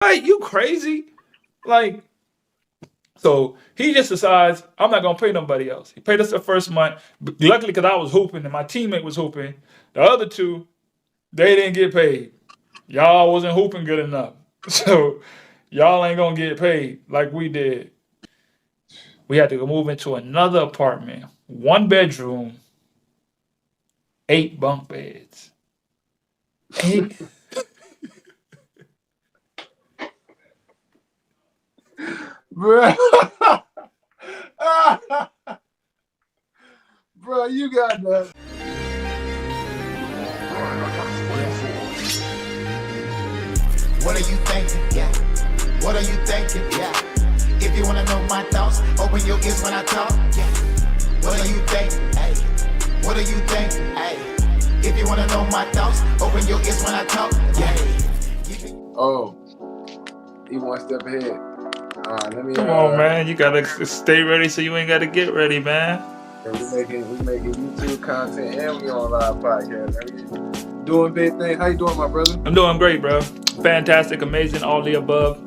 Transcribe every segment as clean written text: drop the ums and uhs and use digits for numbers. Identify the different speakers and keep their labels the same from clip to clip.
Speaker 1: Like, you crazy? Like, so he just decides I'm not gonna pay nobody else. He paid us the first month. Luckily, because I was hooping and my teammate was hooping. The other two, they didn't get paid. Y'all wasn't hooping good enough. So y'all ain't gonna get paid like we did. We had to go move into another apartment, 1 bedroom, 8 bunk beds. Eight.
Speaker 2: Bro. Bro, you got that.
Speaker 3: What are you thinking? Yeah. What are you thinking? Yeah. If you wanna know my thoughts, open your ears when I talk. Yeah. What are you thinking? Hey. What are you thinking? Hey. If you wanna know my thoughts, open your ears when I talk. Yeah.
Speaker 2: Oh, he one step ahead. Let me.
Speaker 1: Come on, man. You gotta stay ready so you ain't gotta get ready, man.
Speaker 2: We making YouTube content and we on live podcast. Man. Doing big things. How you doing, my brother?
Speaker 1: I'm doing great, bro. Fantastic, amazing, all the above.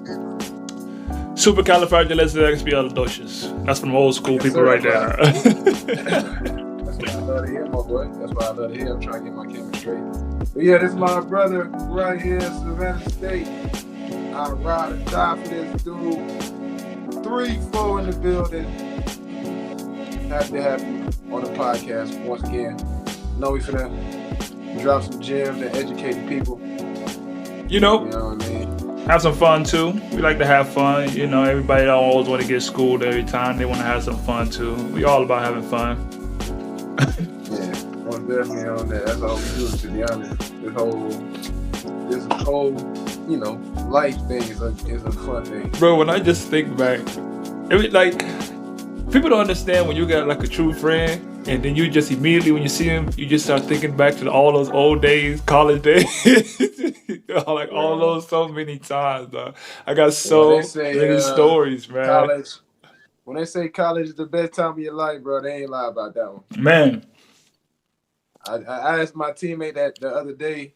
Speaker 1: Supercalifragilisticexpialidocious. That's from old school people right there.
Speaker 2: That's what I love to hear, my boy. That's what I love to hear. I'm trying to get my camera straight. But yeah, this is my brother right here, Savannah State. I ride or die for this dude. 3-4 in the building. Happy to have you on the podcast once again. Know we finna drop some gems and educate the people.
Speaker 1: You know
Speaker 2: what I mean?
Speaker 1: Have some fun too. We like to have fun. You know, everybody don't always want to get schooled every time. They want to have some fun too. We all about having fun.
Speaker 2: Yeah, most definitely on that. That's all we do, to be honest. This whole, life thing is a fun thing.
Speaker 1: Bro, when I just think back, like, people don't understand when you got like a true friend, and then you just immediately when you see him, you just start thinking back to all those old days, college days, like all those so many times. Dog. I got so many stories, man.
Speaker 2: College. When they say college is the best time of your life, bro, they ain't lie about that one.
Speaker 1: Man,
Speaker 2: I asked my teammate that the other day,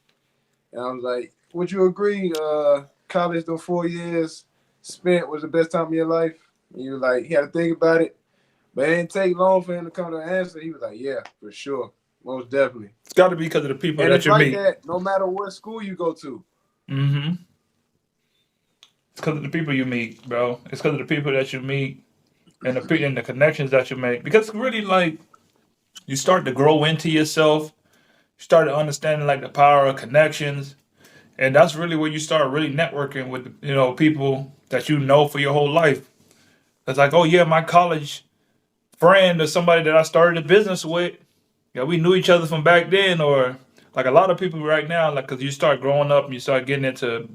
Speaker 2: and I was like, "Would you agree? College, those 4 years spent was the best time of your life?" And he was like, he had to think about it. But it didn't take long for him to come to an answer. He was like, yeah, for sure. Most definitely.
Speaker 1: It's got to be because of the people
Speaker 2: and
Speaker 1: that you meet.
Speaker 2: That no matter what school you go to.
Speaker 1: Mm-hmm. It's because of the people you meet, bro. It's because of the people that you meet and the connections that you make. Because really, like, you start to grow into yourself. You start to understanding, like, the power of connections. And that's really where you start really networking with, people that you know for your whole life. It's like, oh, yeah, my college friend or somebody that I started a business with, yeah, we knew each other from back then. Or like a lot of people right now, like, because you start growing up and you start getting into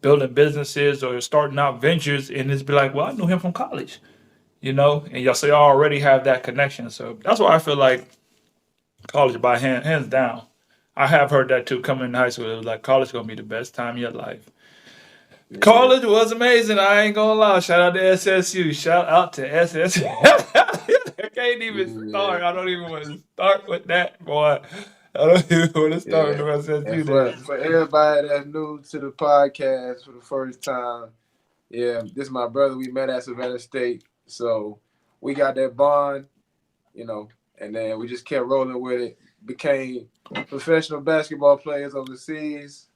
Speaker 1: building businesses or starting out ventures, and it's be like, well, I knew him from college, and y'all so y'all already have that connection. So that's why I feel like college by hands down. I have heard that too. Coming in high school, it was like college gonna be the best time of your life. College was amazing. I ain't gonna lie. Shout out to SSU. Shout out to SSU. I can't even start. I don't even want to start with that, boy. I don't even want to start with SSU.
Speaker 2: For everybody that's new to the podcast for the first time, yeah, this is my brother. We met at Savannah State. So we got that bond, and then we just kept rolling with it. Became professional basketball players overseas.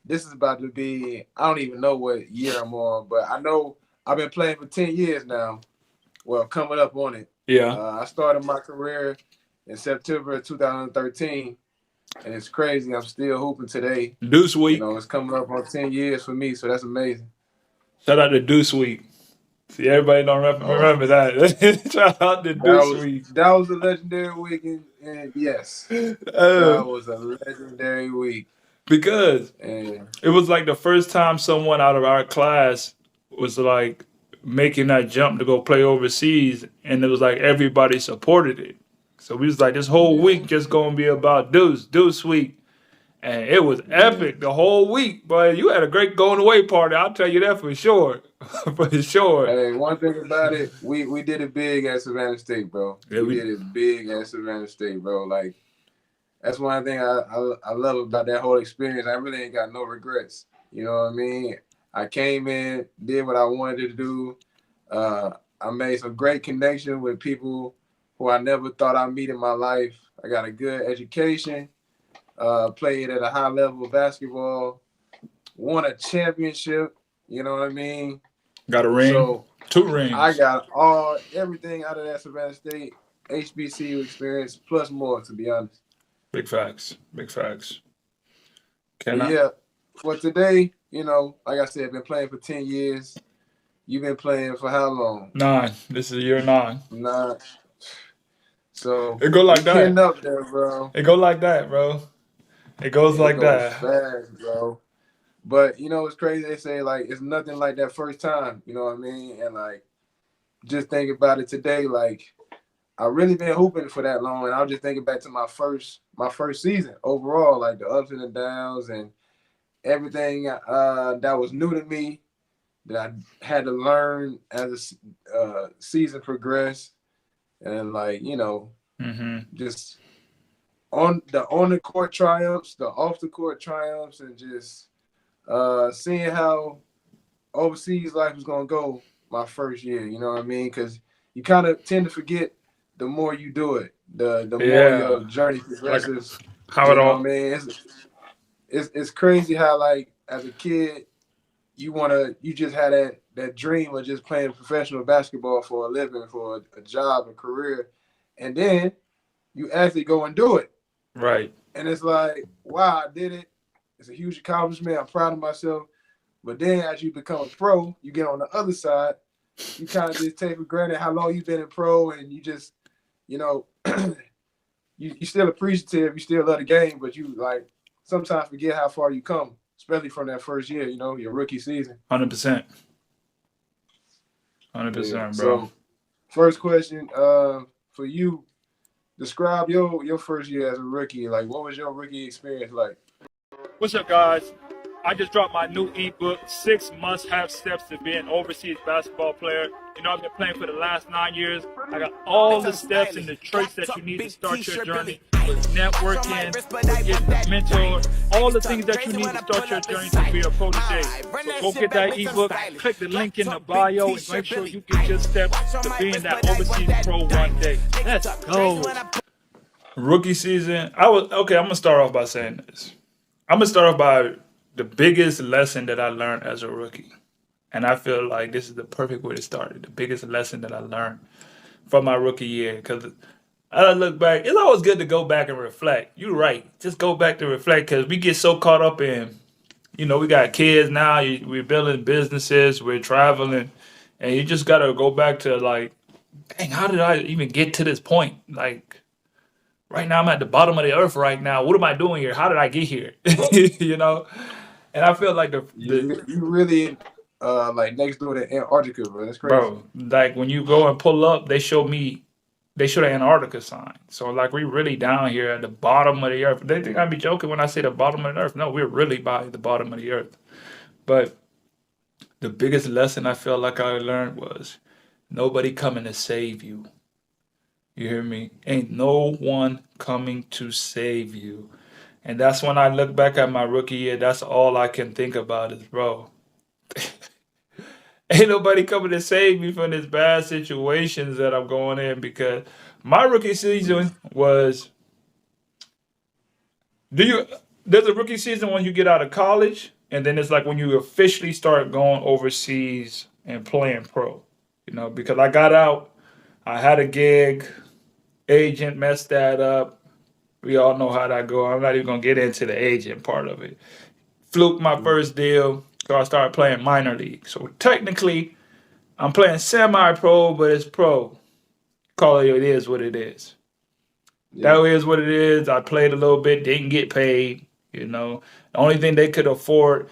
Speaker 2: This is about to be, I don't even know what year I'm on, but I know I've been playing for 10 years now. Well, coming up on it.
Speaker 1: Yeah.
Speaker 2: I started my career in September of 2013, and it's crazy. I'm still hooping today.
Speaker 1: Deuce Week.
Speaker 2: It's coming up on 10 years for me, so that's amazing.
Speaker 1: Shout out to Deuce Week. See, everybody don't remember that. Shout out to Deuce Week.
Speaker 2: That was a legendary week, and yes, that was a legendary week.
Speaker 1: Because it was like the first time someone out of our class was like making that jump to go play overseas, and it was like everybody supported it. So we was like, this whole week just gonna be about Deuce Week. And it was epic the whole week, but you had a great going away party. I'll tell you that for sure. For sure.
Speaker 2: Hey, one thing about it, we did it big at Savannah State, bro. Yeah, we did it big at Savannah State, bro. Like, that's one thing I love about that whole experience. I really ain't got no regrets. You know what I mean? I came in, did what I wanted to do. I made some great connections with people who I never thought I'd meet in my life. I got a good education, played at a high level of basketball, won a championship. You know what I mean?
Speaker 1: Got a ring,
Speaker 2: So
Speaker 1: 2
Speaker 2: I
Speaker 1: rings.
Speaker 2: got everything out of that Savannah State HBCU experience plus more, to be honest.
Speaker 1: Big facts. Big facts. Can
Speaker 2: But
Speaker 1: I?
Speaker 2: yeah, for today, like I said, been playing for 10 years. You've been playing for how long?
Speaker 1: 9. This is year 9.
Speaker 2: Nah. So
Speaker 1: It go
Speaker 2: we
Speaker 1: like
Speaker 2: getting
Speaker 1: that.
Speaker 2: up there, bro.
Speaker 1: It go like that, bro. It goes
Speaker 2: It
Speaker 1: like
Speaker 2: goes
Speaker 1: that.
Speaker 2: fast, bro. But it's crazy. They say like it's nothing like that first time. You know what I mean? And like just thinking about it today, like I really been hooping for that long, and I was just thinking back to my first season overall, like the ups and the downs and everything that was new to me that I had to learn as the season progressed, and like
Speaker 1: Mm-hmm.
Speaker 2: just on the court triumphs, the off the court triumphs, and just seeing how overseas life was gonna go my first year. You know what I mean? Because you kind of tend to forget the more you do it, the more
Speaker 1: Yeah.
Speaker 2: your journey
Speaker 1: Like
Speaker 2: progresses.
Speaker 1: how it
Speaker 2: You know what I
Speaker 1: all.
Speaker 2: mean? It's crazy how like as a kid you just had that dream of just playing professional basketball for a living, for a job and career, and then you actually go and do it,
Speaker 1: Right.
Speaker 2: and it's like, wow, I did it. It's a huge accomplishment. I'm proud of myself. But then as you become a pro, you get on the other side, you kind of just take for granted how long you've been in pro, and you just, you know, you still appreciative, you still love the game, but you like sometimes forget how far you come, especially from that first year, your rookie season.
Speaker 1: 100%.
Speaker 2: Yeah.
Speaker 1: 100%, bro.
Speaker 2: So first question, for you, describe your first year as a rookie. Like, what was your rookie experience like?
Speaker 1: What's up, guys? I just dropped my new ebook, 6 Must-Have Steps to Be an Overseas Basketball Player. You know, I've been playing for the last 9 years. I got all the steps and the traits that you need to start your journey with networking, with getting a mentor, all the things that you need to start your journey to be a protege. So go get that ebook, click the link in the bio, and make sure you get your steps to being that overseas pro one day. Let's go. Rookie season, I'm gonna start off by saying this. I'm gonna start off by the biggest lesson that I learned as a rookie, and I feel like this is the perfect way to start it. The biggest lesson that I learned from my rookie year, because I look back, it's always good to go back and reflect. You're right, just go back to reflect because we get so caught up in, we got kids now. We're building businesses, we're traveling, and you just gotta go back to like, dang, how did I even get to this point? Like right now I'm at the bottom of the earth right now. What am I doing here? How did I get here? you know? And I feel like
Speaker 2: You really like next door to Antarctica, bro. That's crazy.
Speaker 1: bro, like when you go and pull up, they show the Antarctica sign. So like we really down here at the bottom of the earth. They think I'd be joking when I say the bottom of the earth. No, we're really by the bottom of the earth. But the biggest lesson I feel like I learned was nobody coming to save you. You hear me? Ain't no one coming to save you. And that's when I look back at my rookie year, that's all I can think about is, bro, ain't nobody coming to save me from these bad situations that I'm going in because my rookie season was do you there's a rookie season when you get out of college and then it's like when you officially start going overseas and playing pro. Because I got out, I had a gig, agent messed that up. We all know how that go. I'm not even gonna get into the agent part of it. Fluke my first deal, so I started playing minor league. So technically, I'm playing semi-pro, but it's pro. Call it is what it is.
Speaker 2: Yeah.
Speaker 1: That is what it is. I played a little bit, didn't get paid. The only thing they could afford,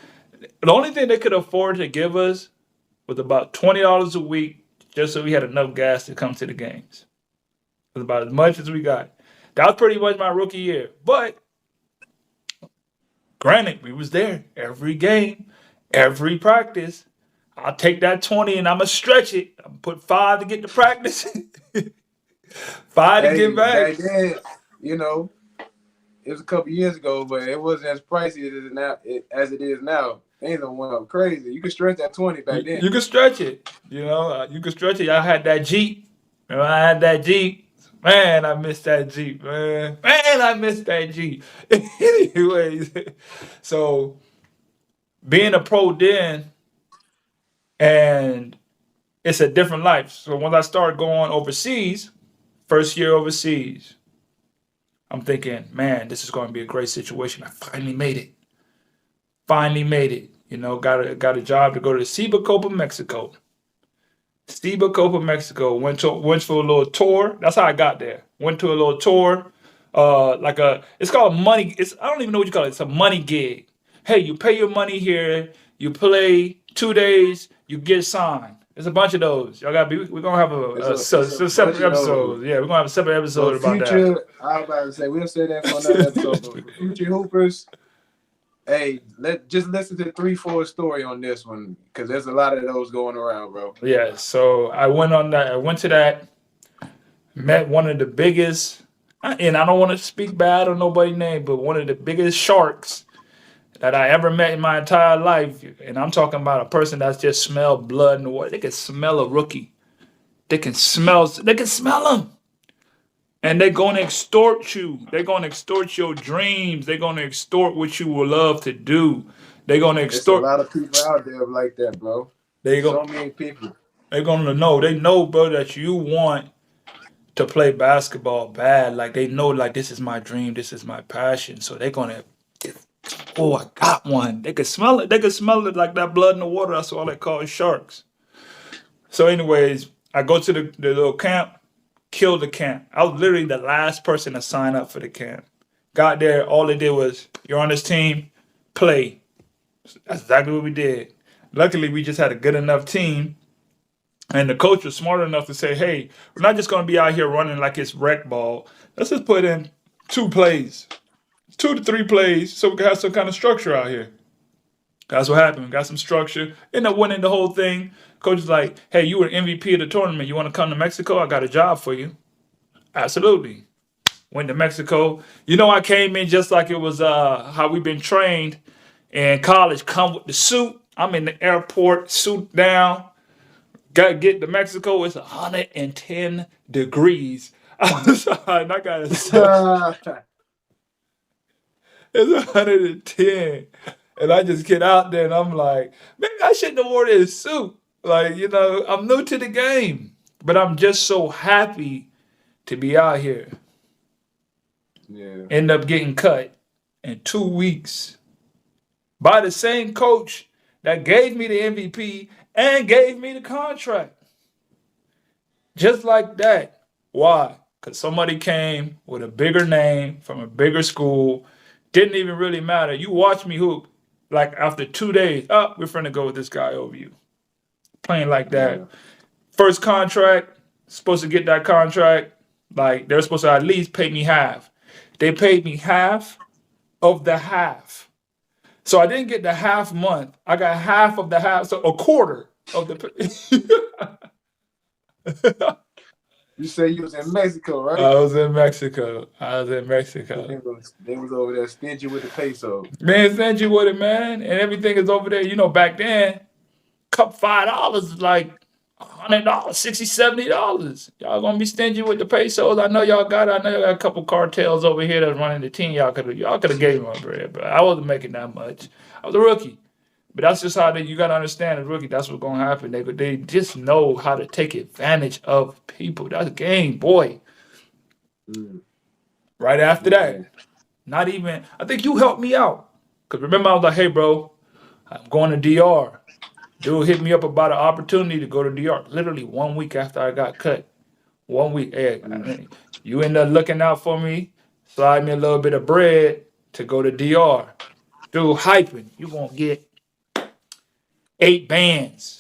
Speaker 1: to give us was about $20 a week, just so we had enough gas to come to the games. It was about as much as we got. That was pretty much my rookie year. But granted, we was there every game, every practice. I'll take that 20 and I'ma stretch it. I'm put 5 to get to practice, 5 to get
Speaker 2: Hey,
Speaker 1: back.
Speaker 2: back then, you know, it was a couple years ago, but it wasn't as pricey as it is now. Ain't no one up crazy. You can stretch that 20 back then.
Speaker 1: You can stretch it. You know, you can stretch it. I had that Jeep. Remember, I had that Jeep. Man, I missed that Jeep, man. Man, I missed that Jeep. Anyways, so being a pro then, and it's a different life. So once I started going overseas, first year overseas, I'm thinking, man, this is going to be a great situation. I finally made it. Finally made it. You know, got a job to go to Cibacopa, Mexico. Cibacopa, Mexico. Went for a little tour. That's how I got there. Went to a little tour. It's called money. I don't even know what you call it. It's a money gig. Hey, you pay your money here. You play 2 days. You get signed. There's a bunch of those. Y'all gotta be. We're gonna have a separate episode. Yeah, we're gonna have a separate episode about
Speaker 2: future,
Speaker 1: that.
Speaker 2: I was about to say we'll say that for another episode. But for future hoopers, hey, just listen to 3-4 story on this one because there's a lot of those going around, bro.
Speaker 1: Yeah. So I went on that. I went to that. Met one of the biggest, and I don't want to speak bad on nobody's name, but one of the biggest sharks that I ever met in my entire life. And I'm talking about a person that's just smelled blood in the water. They can smell a rookie. They can smell them. And they're going to extort you. They're going to extort your dreams. They're going to extort what you would love to do. They're going to extort.
Speaker 2: There's a lot of people out there like that, bro. So many people.
Speaker 1: They're going to know. They know, bro, that you want to play basketball bad. Like, they know, like, this is my dream. This is my passion. So they're going to, oh, I got one. They can smell it. They can smell it like that blood in the water. That's all they call sharks. So anyways, I go to the little camp. Killed the camp. I was literally the last person to sign up for the camp. Got there, all they did was, you're on this team, play. That's exactly what we did. Luckily, we just had a good enough team. And the coach was smart enough to say, hey, we're not just going to be out here running like it's rec ball. Let's just put in 2 plays, 2 to 3 plays, so we can have some kind of structure out here. That's what happened. We got some structure. Ended up winning the whole thing. Coach is like, hey, you were MVP of the tournament. You want to come to Mexico? I got a job for you. Absolutely. Went to Mexico. You know, I came in just like it was how we've been trained in college. Come with the suit. I'm in the airport, suit down. Got to get to Mexico. It's 110 degrees outside. And I got to say, it's 110. And I just get out there and I'm like, maybe I shouldn't have worn this suit. Like, you know, I'm new to the game. But I'm just so happy to be out here.
Speaker 2: Yeah.
Speaker 1: End up getting cut in 2 weeks by the same coach that gave me the MVP and gave me the contract. Just like that. Why? Because somebody came with a bigger name from a bigger school. Didn't even really matter. You watch me hoop. Like after 2 days, we're finna go with this guy over you. Playing like that. Yeah. First contract, supposed to get that contract. Like they're supposed to at least pay me half. They paid me half of the half. So I didn't get the half month. I got half of the half, so a quarter of the.
Speaker 2: You say you was in Mexico, right?
Speaker 1: I was in Mexico.
Speaker 2: They was over there stingy with the peso.
Speaker 1: Man, stingy with it, man. And everything is over there. You know, back then, cup $5 is like $100, $60, $70. Y'all gonna be stingy with the pesos. I know y'all got a couple cartels over here that's running the team. Y'all could have gave me my bread, but I wasn't making that much. I was a rookie. But that's just how you got to understand as a rookie. That's what's going to happen. They just know how to take advantage of people. That's game, boy. Right after that, not even, I think you helped me out. Because remember, I was like, hey, bro, I'm going to DR. Dude hit me up about an opportunity to go to DR. Literally 1 week after I got cut. 1 week. Hey, you end up looking out for me, slide me a little bit of bread to go to DR. Dude, hyping. You going to get 8 bands.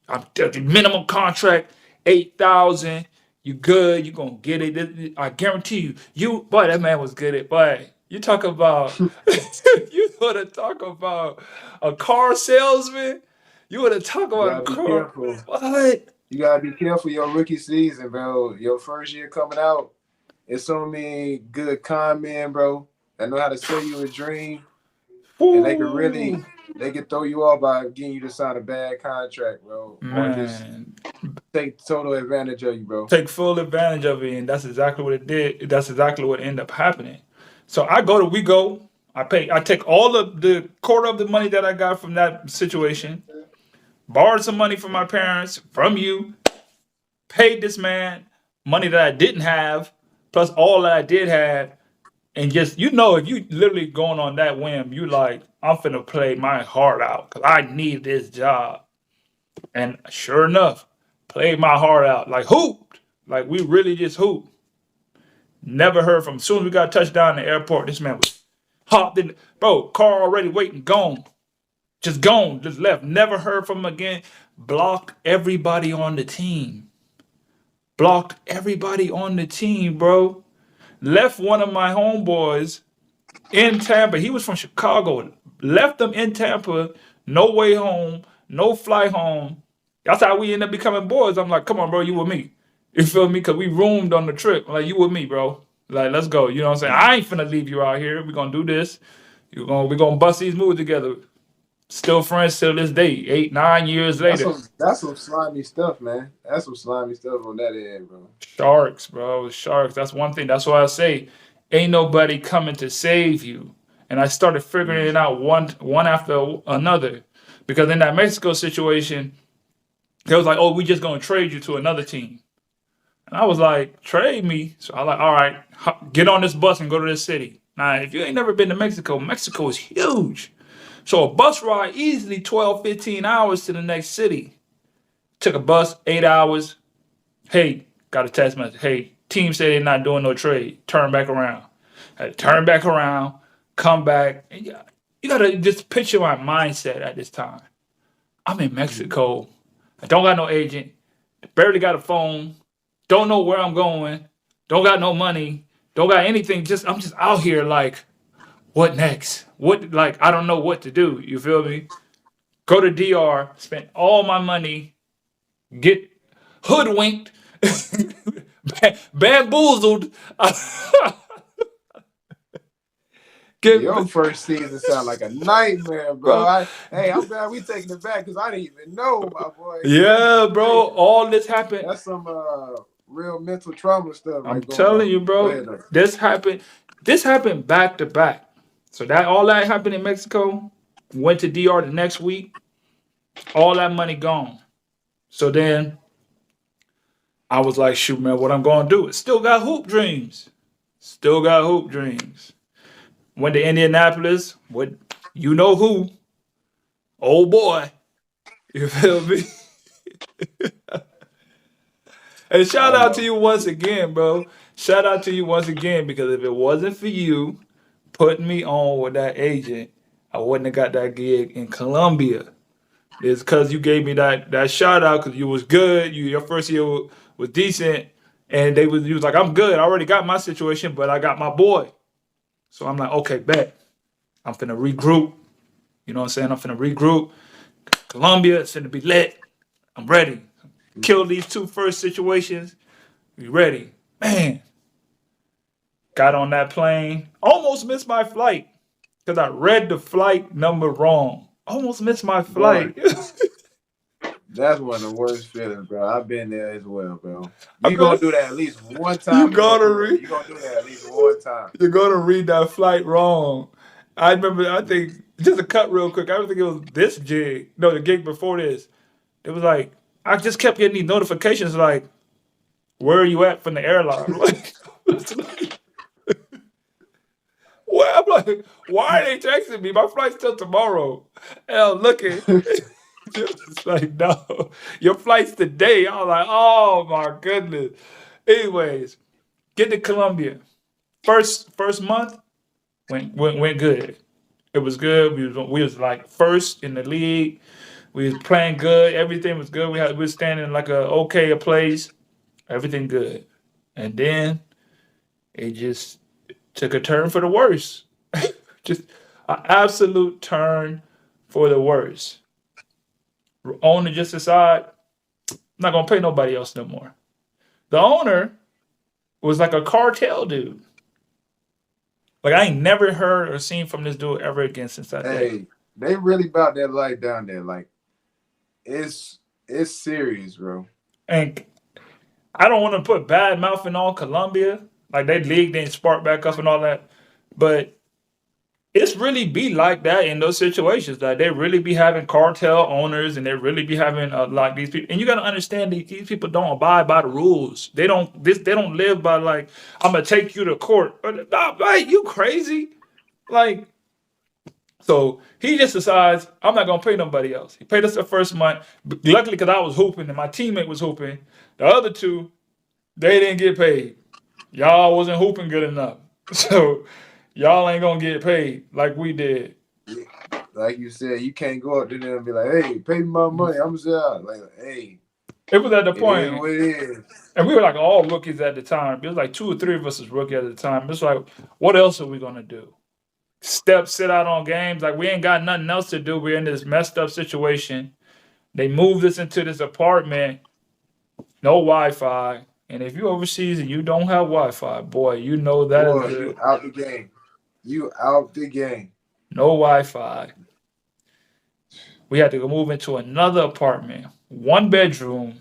Speaker 1: I'm the minimum contract, 8,000. You good? You gonna get it? I guarantee you. Boy, that man was good at. Boy, you talk about. You wanna talk about a car salesman? You wanna talk about a car? What?
Speaker 2: You gotta be careful your rookie season, bro. Your first year coming out, it's so many good con men, bro, that know how to sell you a dream, and they can really they can throw you off by getting you to sign a bad contract, bro, or just
Speaker 1: Man,
Speaker 2: take total advantage of you, bro.
Speaker 1: take full advantage of it, and that's exactly what it did. That's exactly what ended up happening. So we go. I take all of the quarter of the money that I got from that situation, borrowed some money from my parents, from you, paid this man money that I didn't have, plus all that I did have, and just if you literally going on that whim, you like I'm finna play my heart out because I need this job, and sure enough, played my heart out like hooped, like we really just hooped. Never heard from him. As soon as we got touched down in the airport, this man was hopped in, bro. Car already waiting, gone, just left. Never heard from him again. Blocked everybody on the team. Blocked everybody on the team, bro. Left one of my homeboys in Tampa. He was from Chicago. Left them in Tampa. No way home. No flight home. That's how we end up becoming boys. I'm like, come on, bro, you with me. You feel me? Because we roomed on the trip. I'm like, you with me, bro. Like, let's go. You know what I'm saying? I ain't finna leave you out here. We're going to do this. We're gonna bust these moves together. Still friends till this day, 8, 9 years later.
Speaker 2: That's some slimy stuff, man. That's some slimy stuff on that end, bro.
Speaker 1: Sharks, bro. Sharks. That's one thing. That's why I say, ain't nobody coming to save you. And I started figuring it out one after another. Because in that Mexico situation, they was like, oh, we just gonna trade you to another team. And I was like, trade me? So I was like, all right, get on this bus and go to this city. Now, if you ain't never been to Mexico, Mexico is huge. So a bus ride easily 12, 15 hours to the next city. Took a bus, 8 hours. Hey, got a text message. Hey, team said they're not doing no trade. Turn back around. Had to turn back around, come back. And you gotta just picture my mindset at this time. I'm in Mexico. I don't got no agent. Barely got a phone. Don't know where I'm going. Don't got no money. Don't got anything. I'm just out here like, what next? I don't know what to do. You feel me? Go to DR, spend all my money, get hoodwinked, bamboozled.
Speaker 2: Your first season sound like a nightmare, bro. I'm glad we taking it back because I didn't even know, my boy.
Speaker 1: Yeah, bro. All this happened.
Speaker 2: That's some real mental trauma stuff.
Speaker 1: I'm telling you, bro. This happened back to back. So all that happened in Mexico. Went to DR the next week. All that money gone. So then I was like, shoot, man, what I'm going to do? Still got hoop dreams. Went to Indianapolis with you know who. Old boy. You feel me? And shout out to you once again, bro. Shout out to you once again, because if it wasn't for you putting me on with that agent, I wouldn't have got that gig in Colombia. It's because you gave me that shout out because you was good. Your first year was decent, and you was like, I'm good. I already got my situation, but I got my boy. So I'm like, okay, bet. I'm finna regroup. You know what I'm saying? I'm finna regroup. Colombia, it's finna be lit. I'm ready. Kill these two first situations. We ready. Man. Got on that plane. Almost missed my flight because I read the flight number wrong. Almost missed my flight.
Speaker 2: That's one of the worst feelings, bro. I've been there as well, bro. You're going to do that at least one time.
Speaker 1: You're going to
Speaker 2: do that at least one time.
Speaker 1: You're going to read that flight wrong. I remember, I think, just a cut real quick. I don't think it was this gig. No, the gig before this. It was like, I just kept getting these notifications like, where are you at from the airline? I'm like, why are they texting me? My flight's till tomorrow. And I'm looking. It's like, no, your flight's today. I was like, oh my goodness. Anyways, get to Colombia. First month went good. It was good. We was like first in the league. We was playing good. Everything was good. We was standing in like a place. Everything good. And then it just took a turn for the worse. Just an absolute turn for the worse. Owner just decided, I'm not gonna pay nobody else no more. The owner was like a cartel dude. Like I ain't never heard or seen from this dude ever again since that day.
Speaker 2: they really about that life down there. Like it's it's serious, bro.
Speaker 1: And I don't want to put bad mouthing on Colombia. Like they league didn't spark back up and all that. But it's really be like that in those situations. Like they really be having cartel owners and they really be having like these people. And you got to understand these people don't abide by the rules. They don't live by like I'm gonna take you to court. Nah, right, you crazy? Like so he just decides I'm not gonna pay nobody else. He paid us the first month. Luckily, because I was hooping and my teammate was hooping. The other two they didn't get paid. Y'all wasn't hooping good enough. So y'all ain't gonna get paid like we did.
Speaker 2: Yeah. Like you said, you can't go up to them and be like, "Hey, pay me my money. I'm just out." Like, hey,
Speaker 1: It was at the
Speaker 2: it is
Speaker 1: point,
Speaker 2: what it is.
Speaker 1: and we were like all rookies at the time. It was like two or three of us was rookie at the time. It's like, what else are we gonna do? Sit out on games? Like we ain't got nothing else to do. We're in this messed up situation. They moved us into this apartment, no Wi-Fi. And if you overseas and you don't have Wi-Fi, boy, you know that
Speaker 2: Boy,
Speaker 1: is
Speaker 2: you out the game. You out the game.
Speaker 1: no Wi-Fi. We had to go move into another apartment, 1 bedroom,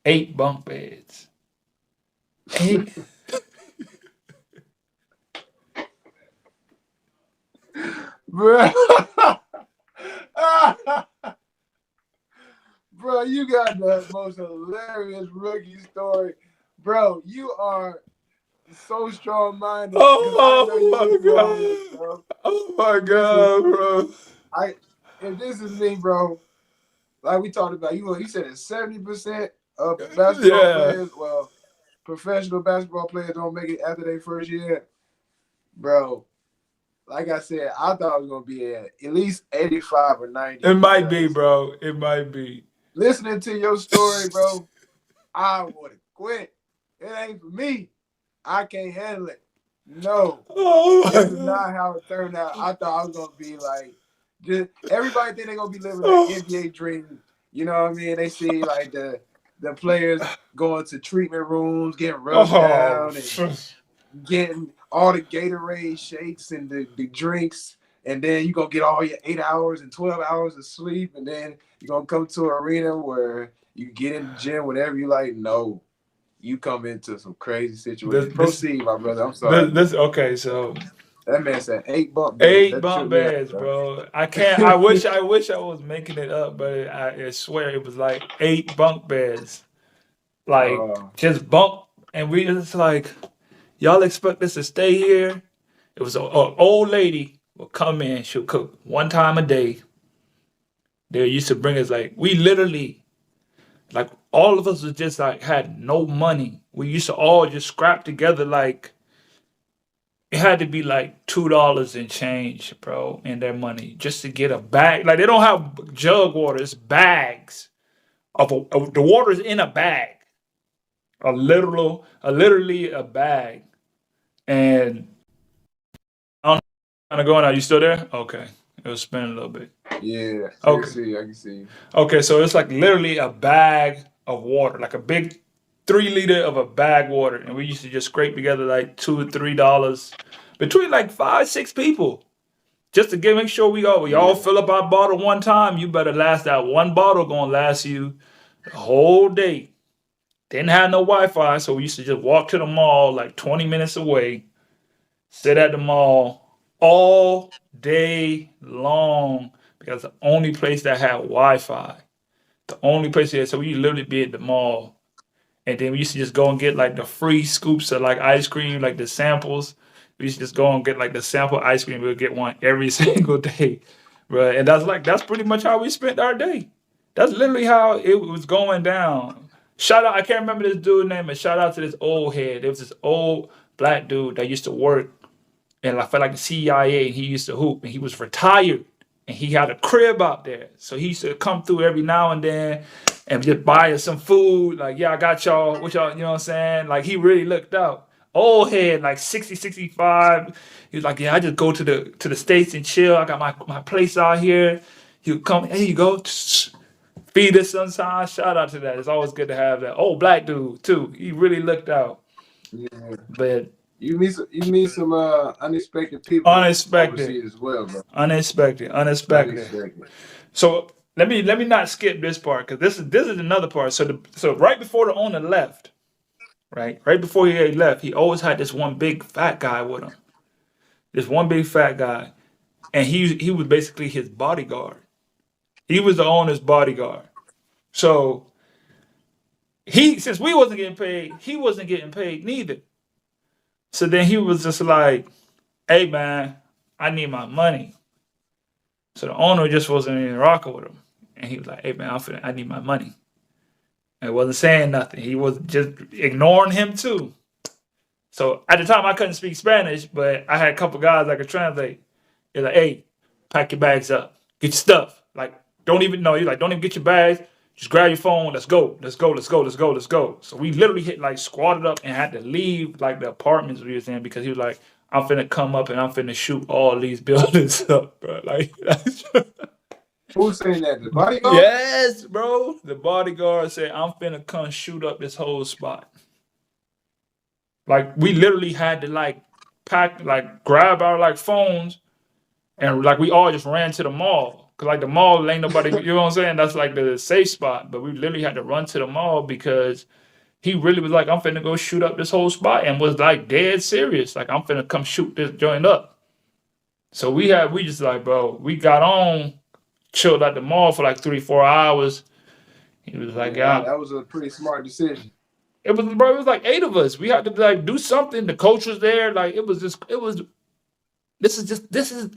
Speaker 1: 8 bunk beds. Eight.
Speaker 2: Bro. Bro, you got the most hilarious rookie story. Bro, you are so strong minded because I know you
Speaker 1: Oh
Speaker 2: can do all this,
Speaker 1: my god!
Speaker 2: bro.
Speaker 1: Oh my
Speaker 2: This is
Speaker 1: god, bro!
Speaker 2: I if this is me, bro, like we talked about, you said it's 70% of basketball
Speaker 1: Yeah,
Speaker 2: players, well, professional basketball players don't make it after their first year. Bro, like I said, I thought it was gonna be at least 85 or 90
Speaker 1: it might be,
Speaker 2: because
Speaker 1: bro. It might be.
Speaker 2: listening to your story, bro, I would have quit. It ain't for me. I can't handle it. No,
Speaker 1: Oh my
Speaker 2: this is
Speaker 1: god!
Speaker 2: not how it turned out. I thought I was gonna be like, just everybody think they're gonna be living that
Speaker 1: Oh,
Speaker 2: NBA dream. You know what I mean? They see like the players going to treatment rooms, getting rubbed
Speaker 1: oh,
Speaker 2: down, and getting all the Gatorade shakes and the drinks, and then you gonna get all your 8 hours and 12 hours of sleep, and then you're gonna come to an arena where you get in the gym whenever you like. No, you come into some crazy
Speaker 1: this,
Speaker 2: situations.
Speaker 1: this,
Speaker 2: Proceed, my brother. I'm sorry.
Speaker 1: okay. So
Speaker 2: That man said 8 bump beds.
Speaker 1: eight
Speaker 2: That
Speaker 1: bunk
Speaker 2: shook me out,
Speaker 1: beds,
Speaker 2: bro.
Speaker 1: bro. I can't. I wish I was making it up, but I swear it was like 8 bunk beds, like
Speaker 2: uh,
Speaker 1: just bunk. And we just like, y'all expect us to stay here? It was a old lady will come in. She'll cook 1 time a day. They used to bring us like we literally like all of us was just like had no money. We used to all just scrap together like it had to be like $2 and change, bro, in their money just to get a bag. Like they don't have jug water, it's bags of the water is in a bag, literally a bag. And I don't know, kind of going out. You still there? Okay, it was spinning a little bit.
Speaker 2: yeah, I can
Speaker 1: Okay,
Speaker 2: see. I can see.
Speaker 1: okay, so it's like literally a bag of water, like a big 3 liter of a bag water, and we used to just scrape together like $2 or $3 between like 5, 6 people. Just to make sure we all
Speaker 2: Yeah,
Speaker 1: fill up our bottle one time. You better last that one bottle gonna last you the whole day. Didn't have no Wi-Fi, so we used to just walk to the mall like 20 minutes away, sit at the mall all day long because the only place that had Wi-Fi, the only place here. So we literally be at the mall, and then we used to just go and get like the free scoops of like ice cream, like the samples. We used to just go and get like the sample ice cream. We'll get one every single day, right? And that's pretty much how we spent our day. That's literally how it was going down. Shout out, I can't remember this dude's name, but shout out to this old head. There was this old black dude that used to work and I felt like the CIA, and he used to hoop, and he was retired, and he had a crib out there, so he used to come through every now and then, and just buy us some food. Like, yeah, I got y'all, what y'all, you know what I'm saying? Like, he really looked out. Old head, like 60, 65. He was like, yeah, I just go to the States and chill. I got my place out here. He would come, here you go, feed us sometimes. Shout out to that. It's always good to have that. Old black dude, too. He really looked out.
Speaker 2: yeah,
Speaker 1: But
Speaker 2: you meet some unexpected people
Speaker 1: Unexpected,
Speaker 2: overseas as well, bro.
Speaker 1: unexpected.
Speaker 2: Unexpected.
Speaker 1: So let me not skip this part because this is another part. So right before the owner left, right before he left, he always had this one big fat guy with him. This one big fat guy, and he was basically his bodyguard. He was the owner's bodyguard. So since we wasn't getting paid, he wasn't getting paid neither. So then he was just like, "Hey man, I need my money." So the owner just wasn't even rocking with him, and he was like, "Hey man, I need my money." And wasn't saying nothing. He was just ignoring him too. So at the time I couldn't speak Spanish, but I had a couple guys I could translate. They're like, "Hey, pack your bags up, get your stuff. Like, don't even know. You're like, don't even get your bags. Just grab your phone. Let's go. Let's go. Let's go. Let's go. Let's go." So we literally hit like squatted up and had to leave like the apartments we was in because he was like, "I'm finna come up and I'm finna shoot all these buildings up, bro." Like,
Speaker 2: Who's saying that? The bodyguard?
Speaker 1: yes, bro. The bodyguard said, "I'm finna come shoot up this whole spot." Like we literally had to like pack, like grab our like phones, and like we all just ran to the mall. Cause like the mall ain't nobody, you know what I'm saying? That's like the safe spot. But we literally had to run to the mall because he really was like, "I'm finna go shoot up this whole spot," and was like dead serious. Like, "I'm finna come shoot this joint up." So we just like, bro, we got on, chilled at the mall for like 3-4 hours. He was like,
Speaker 2: Yeah,
Speaker 1: "Yeah."
Speaker 2: that was a pretty smart decision.
Speaker 1: It was like 8 of us. We had to like do something. The coach was there. Like this is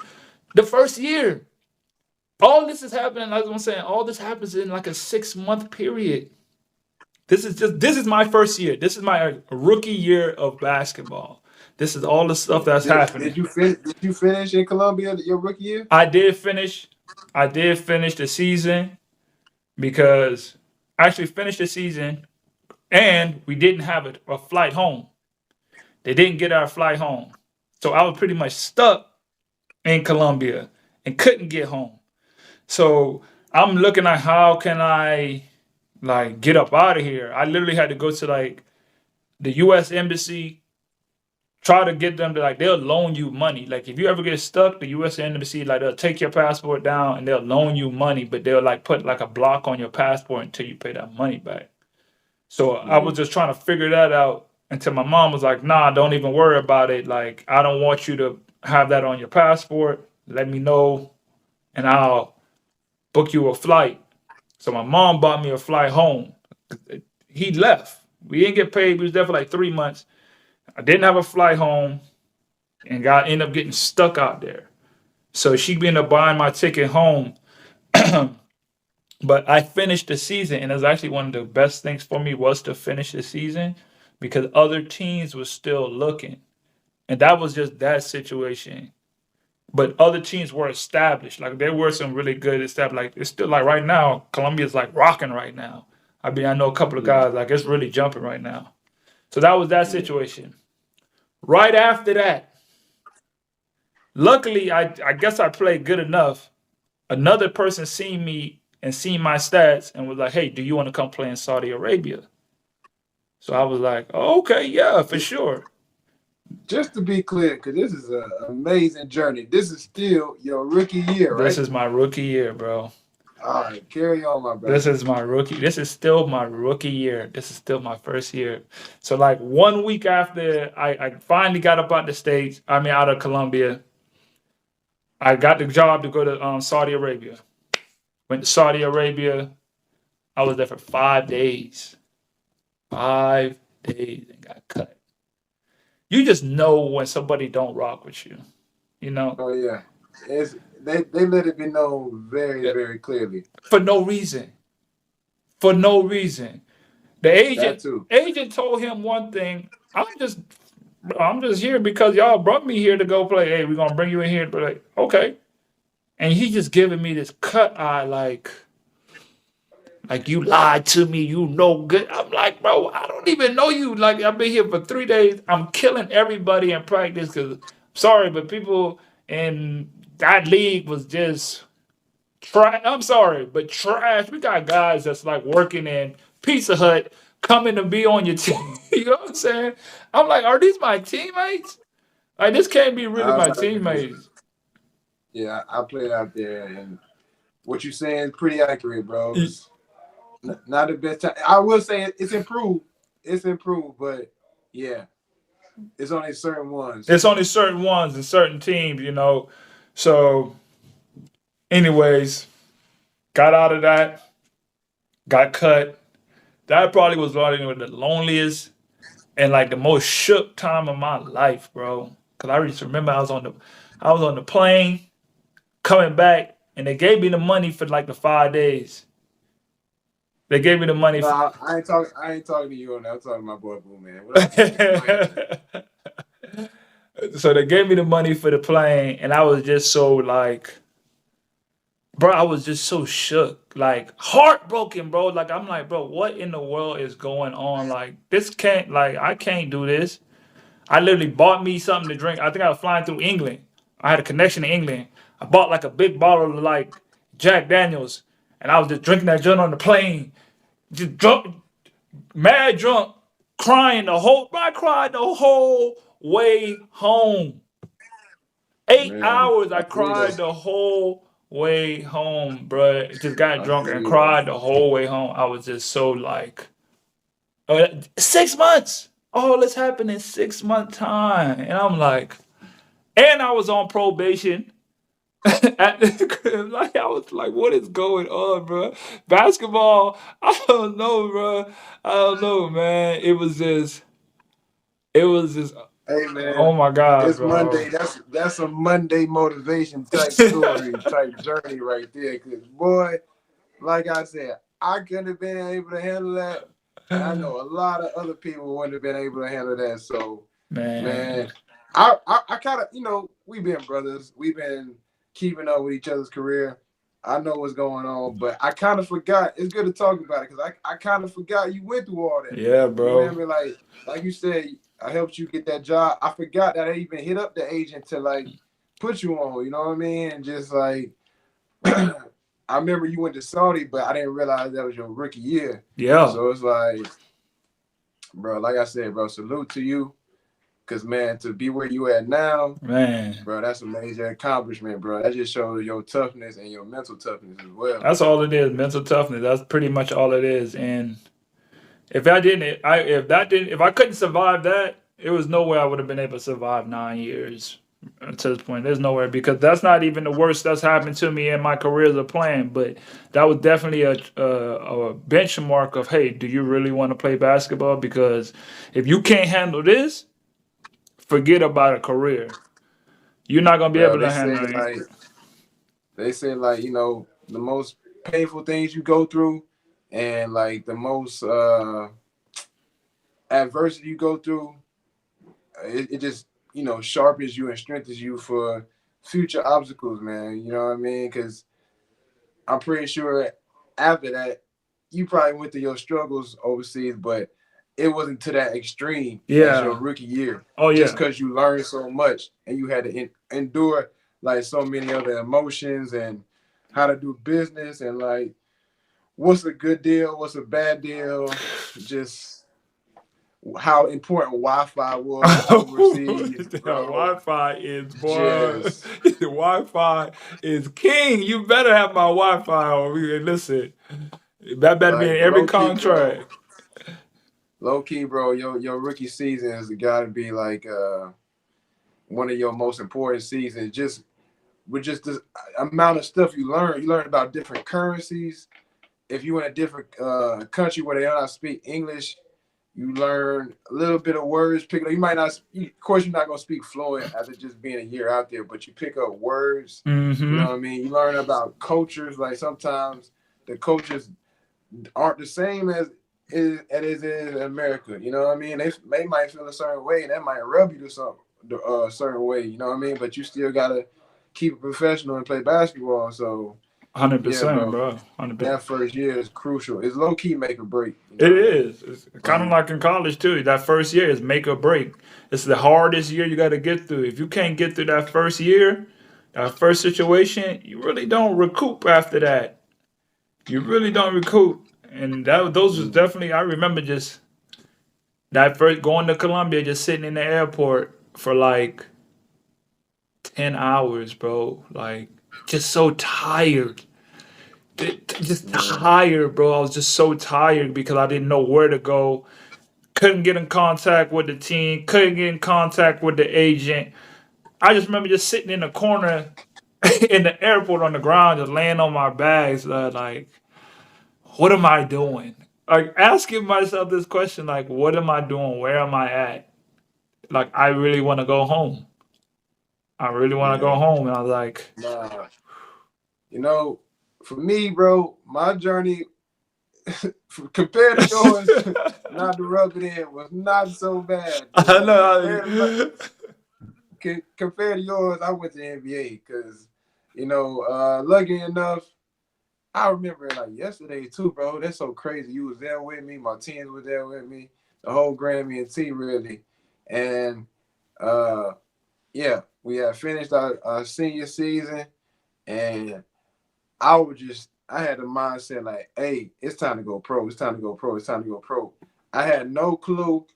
Speaker 1: the first year. All this is happening, as I'm saying, all this happens in like a 6-month period. This is my first year. This is my rookie year of basketball. This is all the stuff that's happening.
Speaker 2: Did you finish in Colombia your rookie year?
Speaker 1: I did finish the season because I actually finished the season and we didn't have a flight home. They didn't get our flight home. So I was pretty much stuck in Colombia and couldn't get home. So I'm looking at how can I like get up out of here. I literally had to go to like the US embassy, try to get them to like they'll loan you money. Like if you ever get stuck, the US embassy like they'll take your passport down and they'll loan you money, but they'll like put like a block on your passport until you pay that money back. So I was just trying to figure that out until my mom was like, "Nah, don't even worry about it. Like I don't want you to have that on your passport. Let me know and I'll book you a flight." So my mom bought me a flight home. He left. We didn't get paid. We was there for like 3 months. I didn't have a flight home and ended up getting stuck out there. So she ended up buying my ticket home. But I finished the season, and it was actually one of the best things for me was to finish the season because other teams were still looking. And that was just that situation. But other teams were established. Like there were some really good established. Like it's still like right now, Colombia's like rocking right now. I mean, I know a couple of guys like it's really jumping right now. So that was that situation. Right after that, luckily, I guess I played good enough. Another person seen me and seen my stats and was like, "Hey, do you want to come play in Saudi Arabia?" So I was like, "Oh, okay, yeah, for sure."
Speaker 2: Just to be clear, because this is an amazing journey. This is still your rookie year, right?
Speaker 1: This is my rookie year, bro.
Speaker 2: All right, carry on, my brother.
Speaker 1: This is my rookie. This is still my rookie year. This is still my first year. So like 1 week after I finally got up out the States, out of Colombia, I got the job to go to Saudi Arabia. Went to Saudi Arabia. I was there for 5 days. 5 days and got cut. You just know when somebody don't rock with you, you know?
Speaker 2: Oh yeah, they let it be known very very clearly
Speaker 1: for no reason. For no reason. The agent told him one thing. I'm just here because y'all brought me here to go play. Hey, we're gonna bring you in here, but like, okay. And he just giving me this cut eye like you lied to me, you no good. I'm like, bro, I don't even know you. Like, I've been here for 3 days. I'm killing everybody in practice because, sorry, but people in that league was just trash. I'm sorry, but trash. We got guys that's like working in Pizza Hut coming to be on your team. You know what I'm saying? I'm like, are these my teammates? Like, this can't be really
Speaker 2: I was
Speaker 1: my
Speaker 2: like,
Speaker 1: teammates.
Speaker 2: yeah, I played out there, and what you saying is pretty accurate, bro. It's not the best time. I will say it's improved. It's improved, but yeah, it's only certain ones.
Speaker 1: It's only certain ones and certain teams, you know. So, anyways, got out of that, got cut. That probably was probably the loneliest and like the most shook time of my life, bro. Cause I just remember I was on the plane coming back, and they gave me the money for like the 5 days. They gave me the money. For,
Speaker 2: Nah, I ain't talking. I ain't talking to you on that. I'm talking to my boy Boo, man. What up, Boo, man? Go ahead, man.
Speaker 1: so they gave me the money for the plane, and I was just so like, bro, I was just so shook, like heartbroken, bro. Like I'm like, bro, what in the world is going on? Like this can't, like I can't do this. I literally bought me something to drink. I think I was flying through England. I had a connection to England. I bought like a big bottle of like Jack Daniels, and I was just drinking that joint on the plane, just drunk, mad drunk, crying the whole. I cried the whole way home. 8 hours.
Speaker 2: Man,
Speaker 1: I
Speaker 2: I feel
Speaker 1: cried the whole way home, bruh. Just got
Speaker 2: I
Speaker 1: drunk
Speaker 2: feel
Speaker 1: and
Speaker 2: you, bro.
Speaker 1: cried the whole way home. I was just so like, 6 months. All this happened in 6 month time, and I'm like, and I was on probation. At the crib. Like I was like, what is going on, bro? Basketball, I don't know, bro. I don't know, man. It was just,
Speaker 2: Hey,
Speaker 1: oh
Speaker 2: man,
Speaker 1: my god,
Speaker 2: it's
Speaker 1: bro.
Speaker 2: Monday. That's a Monday motivation type story, type journey right there. Cause boy, like I said, I couldn't have been able to handle that, and I know a lot of other people wouldn't have been able to handle that. So,
Speaker 1: Man,
Speaker 2: man, I kind of, we've been brothers. We've been keeping up with each other's career. I know what's going on, but I kind of forgot. It's good to talk about it because I kind of forgot you went through all that.
Speaker 1: yeah,
Speaker 2: You
Speaker 1: bro.
Speaker 2: remember, like you said, I helped you get that job. I forgot that I even hit up the agent to like put you on. You know what I mean? And just like I remember you went to Saudi, but I didn't realize that was your rookie year.
Speaker 1: Yeah,
Speaker 2: So it's like, bro, like I said, bro, salute to you. Cause man, to be where you at now,
Speaker 1: man.
Speaker 2: bro, that's a major accomplishment, bro. That just shows your toughness and your mental toughness as well.
Speaker 1: That's all it is. Mental toughness. That's pretty much all it is. And if I couldn't survive that, it was no way I would have been able to survive 9 years to this point. There's nowhere because that's not even the worst that's happened to me in my career as a playing. But that was definitely a benchmark of, hey, do you really want to play basketball? Because if you can't handle this, forget about a career. You're not gonna be
Speaker 2: Bro,
Speaker 1: able to handle it.
Speaker 2: they say like, the most painful things you go through and like the most adversity you go through, it just, sharpens you and strengthens you for future obstacles, man. You know what I mean? Because I'm pretty sure after that, you probably went through your struggles overseas, but it wasn't to that extreme as your
Speaker 1: Yeah.
Speaker 2: rookie year.
Speaker 1: Oh
Speaker 2: Just
Speaker 1: yeah.
Speaker 2: because you learned so much and you had to endure like so many other emotions and how to do business and like what's a good deal, what's a bad deal, just how important Wi-Fi was overseas,
Speaker 1: The
Speaker 2: bro.
Speaker 1: Wi-Fi is boy.
Speaker 2: Just
Speaker 1: The Wi-Fi is king. You better have my Wi-Fi on me. Listen, that better be in
Speaker 2: like
Speaker 1: every contract.
Speaker 2: low key, bro. Your rookie season has got to be like one of your most important seasons. Just with just the amount of stuff you learn. You learn about different currencies. If you're in a different country where they do not speak English, you learn a little bit of words. Pick up. You might not. Of course, you're not gonna speak fluent after just being a year out there, but you pick up words. You know
Speaker 1: Mm-hmm.
Speaker 2: what I mean? You learn about cultures. Like sometimes the cultures aren't the same as it is in America. You know what I mean? They might feel a certain way, and that might rub you to some certain way. You know what I mean? But you still gotta keep it professional and play basketball. So
Speaker 1: Hundred
Speaker 2: yeah,
Speaker 1: percent,
Speaker 2: bro,
Speaker 1: bro. 100%.
Speaker 2: that first year is crucial. It's low key make or break. You know
Speaker 1: It
Speaker 2: what I mean?
Speaker 1: is. It's kind of like in college too. That first year is make or break. It's the hardest year you got to get through. If you can't get through that first year, that first situation, you really don't recoup after that. You really don't recoup. And those was
Speaker 2: Mm.
Speaker 1: definitely, I remember just that first going to Colombia, just sitting in the airport for like 10 hours, bro. Like just so tired. Just
Speaker 2: Yeah.
Speaker 1: tired, bro. I was just so tired because I didn't know where to go. Couldn't get in contact with the team. Couldn't get in contact with the agent. I just remember just sitting in the corner in the airport on the ground, just laying on my bags, like, what am I doing? Like asking myself this question, like, what am I doing? Where am I at? Like, I really want to go home. I really want to go
Speaker 2: Yeah.
Speaker 1: home. And I was like,
Speaker 2: Nah. You know, for me, bro, my journey compared to yours, not to rub it in, was not so bad. But
Speaker 1: I
Speaker 2: compared
Speaker 1: know.
Speaker 2: compared to yours, I went to NBA because, lucky enough, I remember it like yesterday too, bro. That's so crazy. You was there with me, my teams were there with me, the whole Grammy and T really, and uh, yeah, we had finished our senior season, and I had the mindset like, hey, it's time to go pro. It's time to go pro. It's time to go pro. I had no clue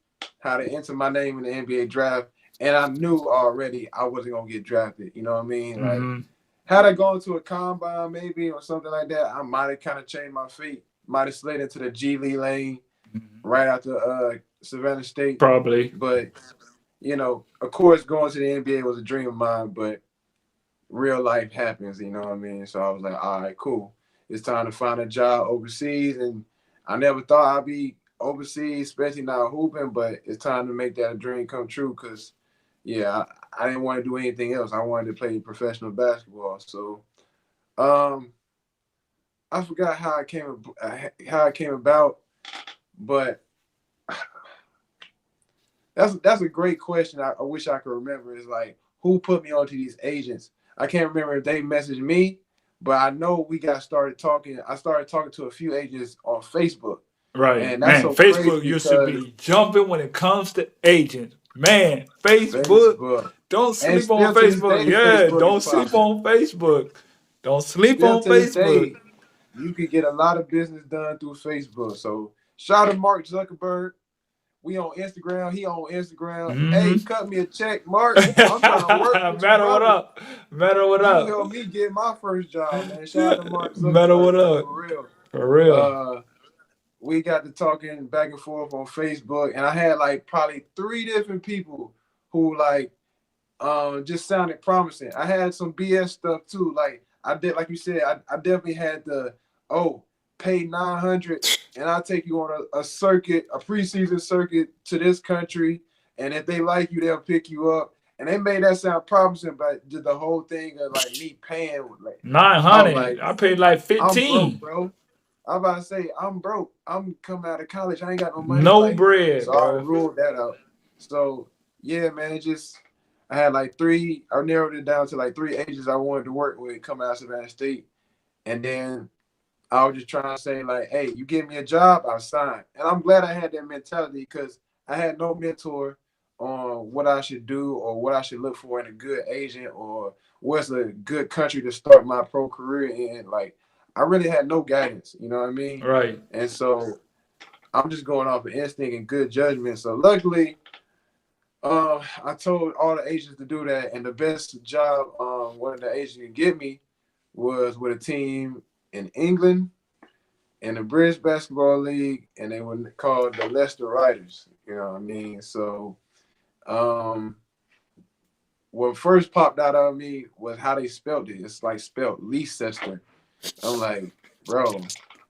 Speaker 2: how to enter my name in the NBA draft. And I knew already I wasn't going to get drafted. You know what I mean? Like,
Speaker 1: Hmm.
Speaker 2: had I gone to a combine maybe or something like that, I might have kind of changed my feet. Might have slid into the G League lane right after Savannah State.
Speaker 1: Probably.
Speaker 2: But, of course, going to the NBA was a dream of mine. But real life happens, you know what I mean? So I was like, all right, cool. It's time to find a job overseas. And I never thought I'd be overseas, especially not hooping, but it's time to make that a dream come true because, yeah, I didn't want to do anything else. I wanted to play professional basketball. So um, I forgot how it came about, but that's a great question. I wish I could remember. Is like who put me onto these agents? I can't remember if they messaged me, but I know we got started talking. I started talking to a few agents on Facebook,
Speaker 1: Right.
Speaker 2: and that's
Speaker 1: Man,
Speaker 2: so crazy
Speaker 1: Facebook used to
Speaker 2: because
Speaker 1: be jumping when it comes to agents. Man, Facebook.
Speaker 2: Facebook,
Speaker 1: Don't
Speaker 2: and
Speaker 1: sleep on
Speaker 2: still to this
Speaker 1: Facebook.
Speaker 2: day,
Speaker 1: Yeah,
Speaker 2: Facebook is
Speaker 1: don't sleep
Speaker 2: popping.
Speaker 1: on Facebook. Don't sleep
Speaker 2: Still
Speaker 1: on
Speaker 2: to this
Speaker 1: Facebook.
Speaker 2: day, you can get a lot of business done through Facebook. So shout out to Mark Zuckerberg. We on Instagram. He on Instagram. Hey,
Speaker 1: Mm-hmm.
Speaker 2: cut me a check, Mark. I'm trying to work with you,
Speaker 1: Matter what
Speaker 2: brother.
Speaker 1: up. Matter what
Speaker 2: You
Speaker 1: up.
Speaker 2: helped me get my first job, man. Shout out to Mark
Speaker 1: Matter what
Speaker 2: Zuckerberg, man,
Speaker 1: up.
Speaker 2: for real.
Speaker 1: For real.
Speaker 2: Uh, we got to talking back and forth on Facebook, and I had like probably three different people who like just sounded promising. I had some BS stuff too. Like I did, like you said, I definitely had the pay 900 and I'll take you on a circuit, a preseason circuit to this country, and if they like you, they'll pick you up. And they made that sound promising, but did the whole thing of like me paying, like I was
Speaker 1: 900.
Speaker 2: like,
Speaker 1: I paid like
Speaker 2: I'm broke,
Speaker 1: 15.
Speaker 2: bro. I'm about to say I'm broke. I'm coming out of college. I ain't got no money.
Speaker 1: No
Speaker 2: Like,
Speaker 1: bread,
Speaker 2: so I
Speaker 1: bro.
Speaker 2: ruled that out. So yeah, man, it just I had like three. I narrowed it down to like three agents I wanted to work with coming out of Savannah State, and then I was just trying to say like, hey, you give me a job, I'll sign. And I'm glad I had that mentality because I had no mentor on what I should do or what I should look for in a good agent or what's a good country to start my pro career in. Like, I really had no guidance, you know what I mean?
Speaker 1: Right.
Speaker 2: And so I'm just going off of instinct and good judgment. So luckily, I told all the agents to do that, and the best job one of the agents could get me was with a team in England in the British Basketball League, and they were called the Leicester Riders. You know what I mean? So, um, what first popped out of me was how they spelled it. It's like spelled Leicester. I'm like, bro,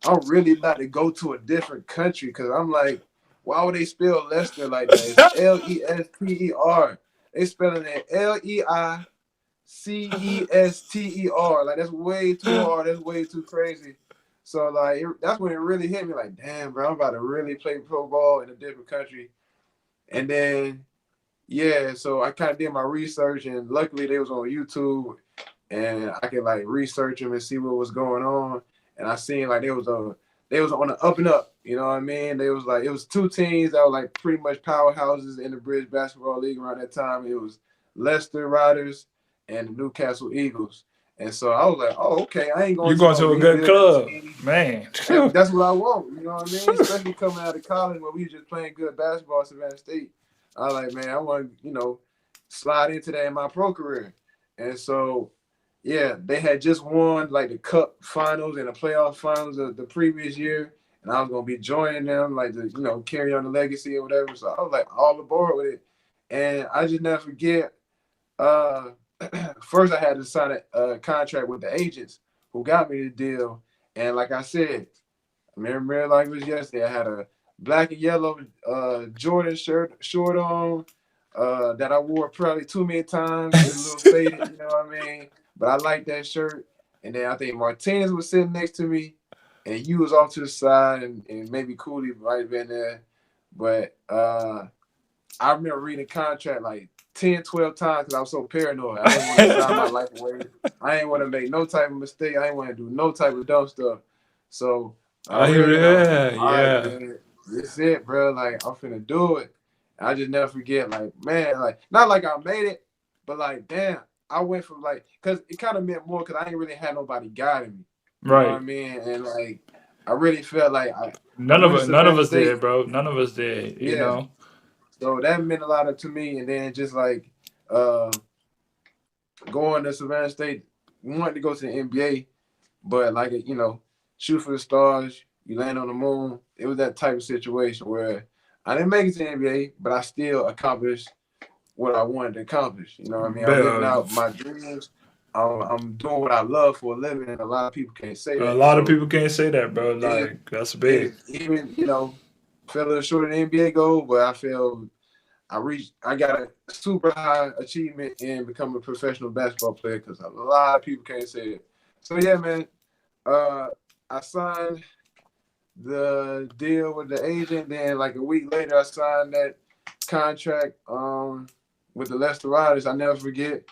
Speaker 2: I'm really about to go to a different country because I'm like, why would they spell Leicester like that? It's Lester. They spelling it Leicester. Like that's way too hard. That's way too crazy. So like that's when it really hit me. Like, damn, bro, I'm about to really play pro ball in a different country. And then yeah, so I kind of did my research, and luckily they was on YouTube, and I could like research them and see what was going on. And I seen like they was on the up and up. You know what I mean? They was like it was two teams that were like pretty much powerhouses in the British Basketball League around that time. It was Leicester Riders and the Newcastle Eagles. And so I was like, oh, okay, I ain't
Speaker 1: You
Speaker 2: going to
Speaker 1: going
Speaker 2: no
Speaker 1: to a good
Speaker 2: rebuilding
Speaker 1: club,
Speaker 2: team.
Speaker 1: man.
Speaker 2: And that's what I want, you know what I mean? Especially coming out of college where we just playing good basketball at Savannah State. I was like, man, I want to, slide into that in my pro career. And so, yeah, they had just won like the cup finals and the playoff finals of the previous year. And I was going to be joining them, like, to, carry on the legacy or whatever. So I was like all aboard with it. And I just never forget, uh, first I had to sign a contract with the agents who got me the deal. And like I said, I remember like it was yesterday. I had a black and yellow Jordan short on that I wore probably too many times. It's a little faded, you know what I mean? But I like that shirt. And then I think Martinez was sitting next to me, and you was off to the side, and maybe Cooley might have been there. But I remember reading the contract like 10, 12 times because I was so paranoid. I didn't want to sign my life away. I didn't want to make no type of mistake. I didn't want to do no type of dumb stuff. So I read it. I was like, all right, man, this is it, bro. Like, I'm finna do it. I just never forget, like, man, like, not like I made it, but like, damn, I went from like, because it kind of meant more because I ain't really had nobody guiding me. You know what I mean? And like, I really felt like
Speaker 1: none of us did, bro. None of us did, you know?
Speaker 2: So that meant a lot to me. And then just like going to Savannah State, wanted to go to the NBA, but like, shoot for the stars, you land on the moon. It was that type of situation where I didn't make it to the NBA, but I still accomplished what I wanted to accomplish. You know what I mean? I'm living out my dreams. I'm doing what I love for a living, and a lot of people can't say that.
Speaker 1: A lot of people can't say that, bro. Like, that's big.
Speaker 2: Even, fell a little short of the NBA goal, but I feel I got a super high achievement in becoming a professional basketball player because a lot of people can't say it. So yeah, man, I signed the deal with the agent. Then like a week later, I signed that contract with the Leicester Riders. I never forget.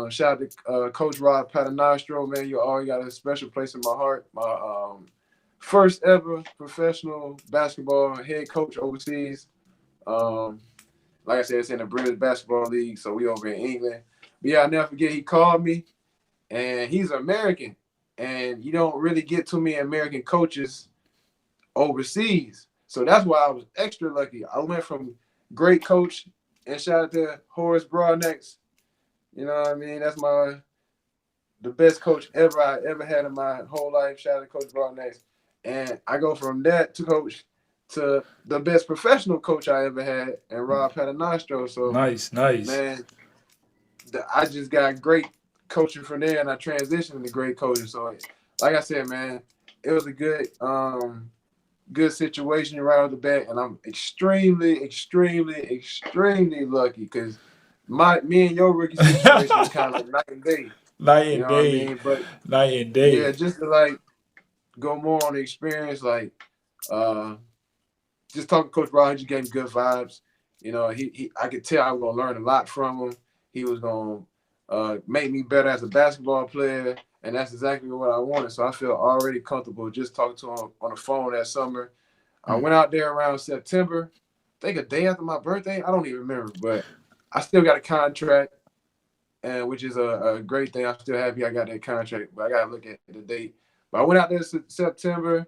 Speaker 2: Shout out to Coach Rod Paternostro, man. You always got a special place in my heart. My first ever professional basketball head coach overseas. Like I said, it's in the British Basketball League, so we over in England. But yeah, I never forget, he called me, and he's American. And you don't really get too many American coaches overseas. So that's why I was extra lucky. I went from great coach, and shout out to Horace Broadnex. You know what I mean? That's the best coach I ever had in my whole life. Shout out to Coach Broadnex. And I go from that to coach to the best professional coach I ever had, and Rob Paternostro. So
Speaker 1: nice,
Speaker 2: man, I just got great coaching from there, and I transitioned into great coaching. So, like I said, man, it was a good situation right off the bat, and I'm extremely, extremely, extremely lucky because me and your rookie situation was kind of like night and day.
Speaker 1: Night and day.
Speaker 2: What I mean? But
Speaker 1: night and day.
Speaker 2: Yeah, just to like go more on the experience, like just talking to Coach Brown, he just gave me good vibes. I could tell I was gonna learn a lot from him. He was gonna make me better as a basketball player, and that's exactly what I wanted. So I feel already comfortable just talking to him on the phone that summer. I went out there around September, I think a day after my birthday. I don't even remember, but I still got a contract, and which is a great thing. I'm still happy I got that contract, but I gotta look at the date. But I went out there in September.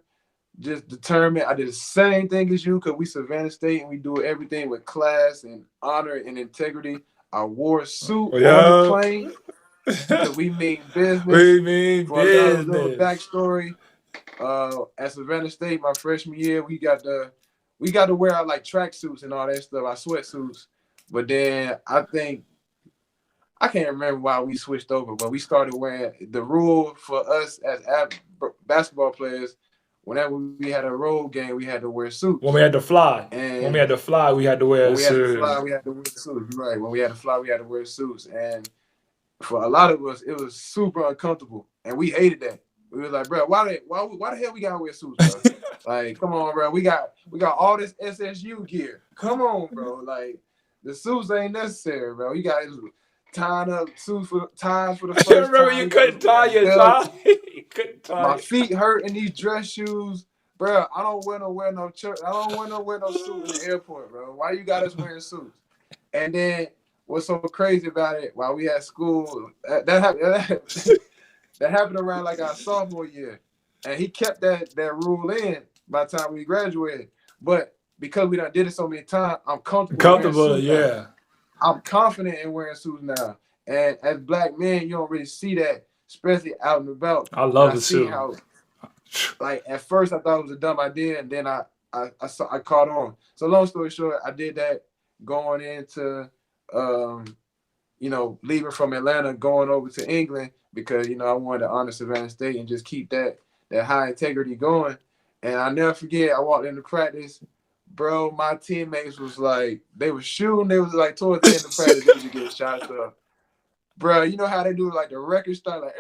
Speaker 2: Just determined. I did the same thing as you because we Savannah State and we do everything with class and honor and integrity. I wore a suit on the plane because we mean business. For a little backstory, at Savannah State, my freshman year, we got to wear our like tracksuits and all that stuff, our sweatsuits. But then I can't remember why we switched over, but we started wearing the rule for us as basketball players. Whenever we had a road game, we had to wear suits.
Speaker 1: When we had to fly.
Speaker 2: And
Speaker 1: when we had to fly, we had to wear suits.
Speaker 2: When we had to fly, we had to wear suits. Right. When we had to fly, we had to wear suits. And for a lot of us, it was super uncomfortable. And we hated that. We were like, bro, why the hell we gotta wear suits, bro? Like, come on, bro. We got all this SSU gear. Come on, bro. Like, the suits ain't necessary, bro. You got tying up ties for the first time.
Speaker 1: I remember you couldn't tie your tie. You couldn't tie.
Speaker 2: My feet hurt in these dress shoes, bro. I don't wear no suit in the airport, bro. Why you got us wearing suits? And then what's so crazy about it? While we at school, that happened. That happened around like our sophomore year, and he kept that rule in by the time we graduated. But because we done did it so many times, I'm comfortable wearing
Speaker 1: Comfortable,
Speaker 2: suits now.
Speaker 1: yeah.
Speaker 2: I'm confident in wearing suits now. And as black men, you don't really see that, especially out and about.
Speaker 1: I
Speaker 2: And
Speaker 1: love
Speaker 2: I
Speaker 1: a
Speaker 2: see
Speaker 1: suit.
Speaker 2: how, like, at first I thought it was a dumb idea, and then I caught on. So long story short, I did that going into um, leaving from Atlanta, going over to England because I wanted to honor Savannah State and just keep that high integrity going. And I never forget, I walked into practice, bro. My teammates was like, they was shooting. They was like towards the end of practice, they was getting shots up. Bro, you know how they do like the record start, like,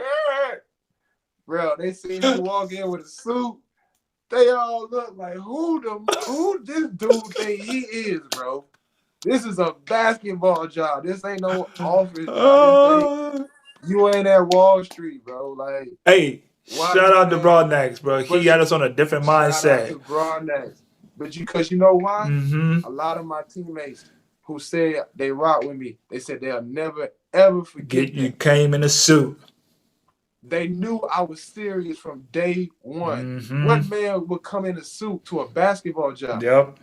Speaker 2: bro. They see me walk in with a suit. They all look like who this dude think he is, bro. This is a basketball job. This ain't no office job.
Speaker 1: Oh,
Speaker 2: You ain't at Wall Street, bro. Like,
Speaker 1: hey,
Speaker 2: why
Speaker 1: shout
Speaker 2: you
Speaker 1: out to
Speaker 2: mad?
Speaker 1: Broadnax, bro. He
Speaker 2: But
Speaker 1: got us on a different
Speaker 2: shout out
Speaker 1: mindset.
Speaker 2: to Broadnax. But because you know why?
Speaker 1: Mm-hmm.
Speaker 2: A lot of my teammates who said they rock with me, they said they'll never ever forget
Speaker 1: You
Speaker 2: that.
Speaker 1: came in a suit.
Speaker 2: They knew I was serious from day one.
Speaker 1: Mm-hmm.
Speaker 2: What man would come in a suit to a basketball job?
Speaker 1: Yep.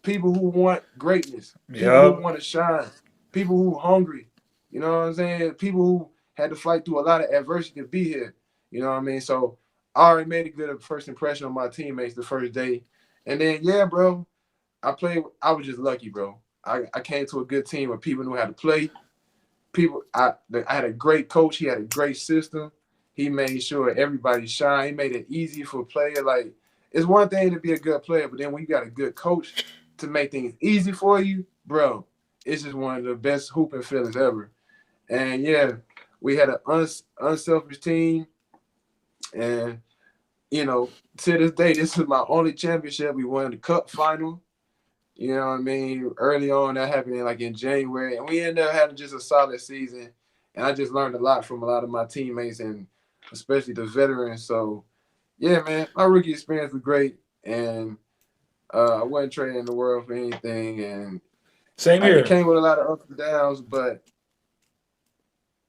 Speaker 2: People who want greatness, people who
Speaker 1: Yep.
Speaker 2: want to shine, people who hungry. You know what I'm saying? People who had to fight through a lot of adversity to be here. You know what I mean? So I already made a good first impression on my teammates the first day. And then, yeah, bro, I was just lucky, bro. I came to a good team where people knew how to play. I had a great coach. He had a great system. He made sure everybody shine. He made it easy for a player. Like, it's one thing to be a good player, but then when you got a good coach to make things easy for you, bro, it's just one of the best hooping feelings ever. And yeah, we had an unselfish team, and to this day, this is my only championship. We won the cup final. You know what I mean? Early on, that happened in January, and we ended up having just a solid season. And I just learned a lot from a lot of my teammates, and especially the veterans. So, yeah, man, my rookie experience was great, and I wasn't trading the world for anything. And
Speaker 1: Same
Speaker 2: it
Speaker 1: here.
Speaker 2: came with a lot of ups and downs, but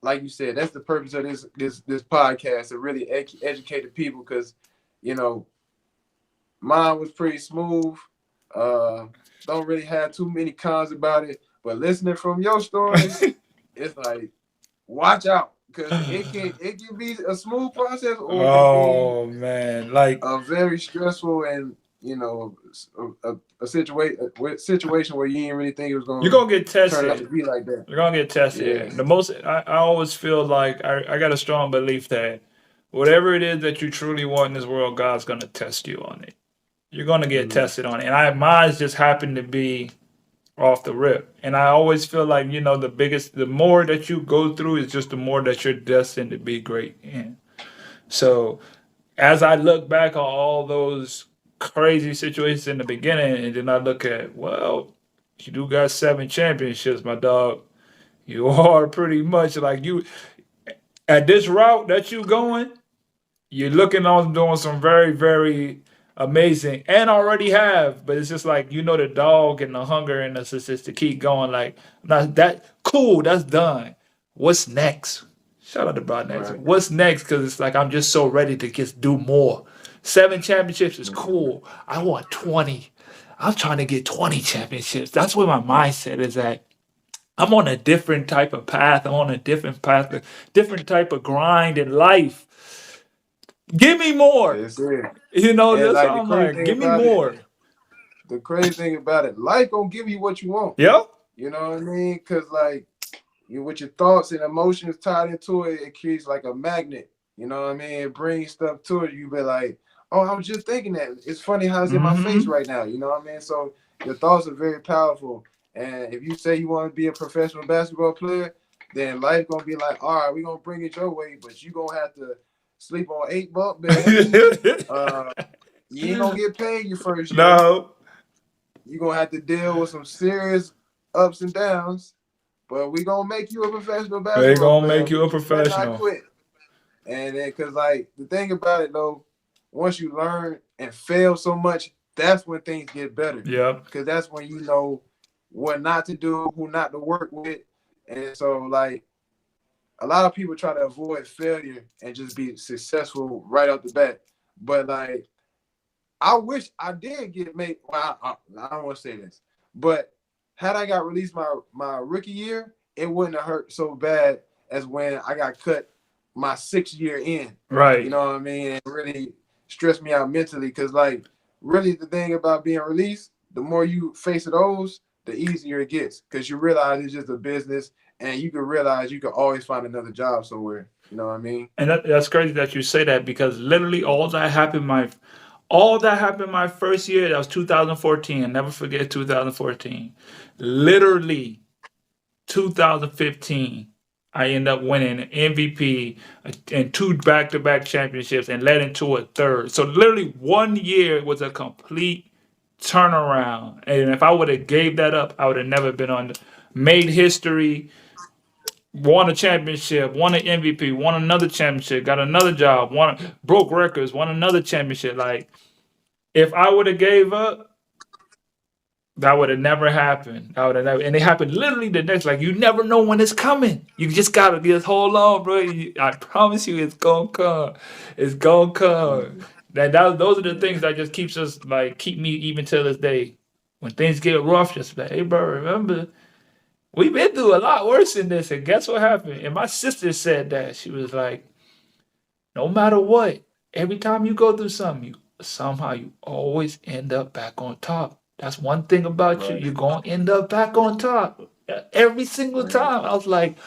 Speaker 2: like you said, that's the purpose of this podcast, to really educate the people, because mine was pretty smooth. Don't really have too many cons about it, but listening from your stories, it's like, watch out, because it can be a smooth process, or it can be
Speaker 1: Oh man, like
Speaker 2: a very stressful and a situation where you didn't really think it was
Speaker 1: you're
Speaker 2: going
Speaker 1: gonna get
Speaker 2: to turn out to
Speaker 1: tested.
Speaker 2: be like that.
Speaker 1: You're gonna get tested.
Speaker 2: Yeah.
Speaker 1: The most I always feel like I got a strong belief that whatever it is that you truly want in this world, God's gonna test you on it. You're gonna get
Speaker 2: Mm-hmm.
Speaker 1: tested on it. And mine just happened to be off the rip. And I always feel like, the more that you go through is just the more that you're destined to be great in. So as I look back on all those crazy situations in the beginning, and then I look at, well, you do got 7 championships, my dog. You are pretty much like you at this route that you going. You're looking on doing some very, very amazing, and already have. But it's just like the dog and the hunger and the just to keep going. Like, not that cool. That's done. What's next? Shout out to Broad Next.
Speaker 2: Right.
Speaker 1: What's next? Because it's like I'm just so ready to just do more. 7 championships is cool. I want 20. I'm trying to get 20 championships. That's where my mindset is at. I'm on a different type of path. I'm on a different path, a different type of grind in life. Give me more.
Speaker 2: That's it. And
Speaker 1: That's
Speaker 2: like
Speaker 1: all I'm like. Give me more.
Speaker 2: the crazy thing about it, life gonna give you what you want.
Speaker 1: Yep.
Speaker 2: You know what I mean? Because like with your thoughts and emotions tied into it, it creates like a magnet. You know what I mean? It brings stuff to it. You be like, oh, I was just thinking that. It's funny how it's in my face right now. You know what I mean? So your thoughts are very powerful. And if you say you want to be a professional basketball player, then life gonna be like, all right, we're gonna bring it your way, but you gonna have to sleep on 8 bunk beds. You ain't gonna get paid your first year.
Speaker 1: No.
Speaker 2: You're gonna have to deal with some serious ups and downs, but we gonna make you a professional basketball
Speaker 1: They gonna
Speaker 2: player.
Speaker 1: make you a
Speaker 2: Better not
Speaker 1: professional.
Speaker 2: quit. And then, cause like the thing about it though, once you learn and fail so much, that's when things get better.
Speaker 1: Yep.
Speaker 2: Cause that's when what not to do, who not to work with. And so like a lot of people try to avoid failure and just be successful right off the bat. But like I wish I did get made. Well, I don't want to say this, but had I got released my rookie year, it wouldn't have hurt so bad as when I got cut my 6th year in. You
Speaker 1: Right.
Speaker 2: know what I mean? It really stressed me out mentally because, like, really the thing about being released, the more you face those, the easier it gets because you realize it's just a business, and you can realize you can always find another job somewhere. You know what I mean?
Speaker 1: And that's crazy that you say that because literally all that happened my first year. That was 2014. I never forget 2014. Literally 2015, I end up winning an MVP and two back-to-back championships and led into a third. So literally 1 year was a complete turnaround. And if I would have gave that up, I would have never been on. Made history, won a championship, won an MVP, won another championship, got another job, broke records, won another championship. Like if I would have gave up, that would have never happened. That would have never, and it happened literally the next. Like you never know when it's coming. You just gotta just hold on, bro. I promise you, it's gonna come. It's gonna come. Those are the things that just keep me even to this day. When things get rough, just like, hey, bro, remember we've been through a lot worse than this. And guess what happened? And my sister said that she was like, no matter what, every time you go through something, you always end up back on top. That's one thing about you.
Speaker 2: Right.
Speaker 1: You're gonna end up back on top every single
Speaker 2: Right.
Speaker 1: time. I was like,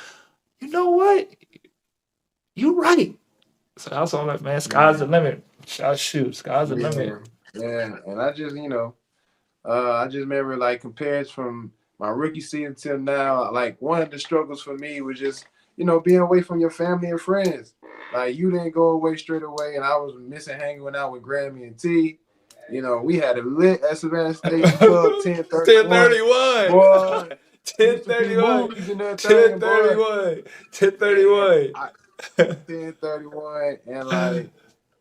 Speaker 1: you know what? You're right. So I was all like, man, sky's
Speaker 2: Yeah.
Speaker 1: the limit. Shoot, sky's the limit.
Speaker 2: Yeah. Yeah. And I just, I just remember like compared from my rookie season till now, like one of the struggles for me was just, being away from your family and friends. Like you didn't go away straight away, and I was missing hanging out with Grammy and T. We had a lit at Savannah State Club 1031.
Speaker 1: 1031.
Speaker 2: Boy, used to be
Speaker 1: 1031.
Speaker 2: movies in that thing, boy.
Speaker 1: 1031.
Speaker 2: And
Speaker 1: 1031.
Speaker 2: I 1031 and like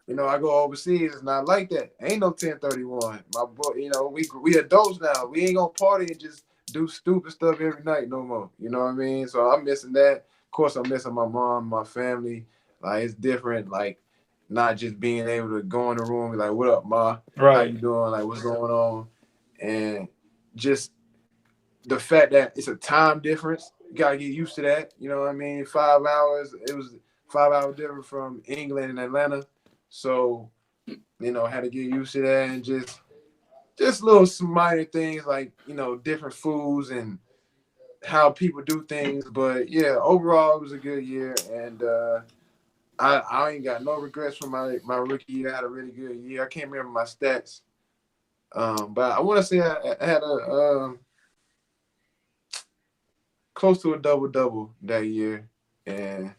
Speaker 2: I go overseas. It's not like that. Ain't no 1031. My boy, we adults now. We ain't gonna party and just do stupid stuff every night no more. You know what I mean? So I'm missing that. Of course, I'm missing my mom, my family. Like it's different. Like not just being able to go in the room and be like, "What up, ma? How you
Speaker 1: Right.
Speaker 2: doing? Like what's going on?" And just the fact that it's a time difference. You gotta get used to that. You know what I mean? 5 hours. It was 5 hours different from England and Atlanta. So, had to get used to that and just little minor things like, different foods and how people do things. But yeah, overall it was a good year, and I ain't got no regrets from my rookie year. I had a really good year. I can't remember my stats. But I want to say I had a close to a double that year, and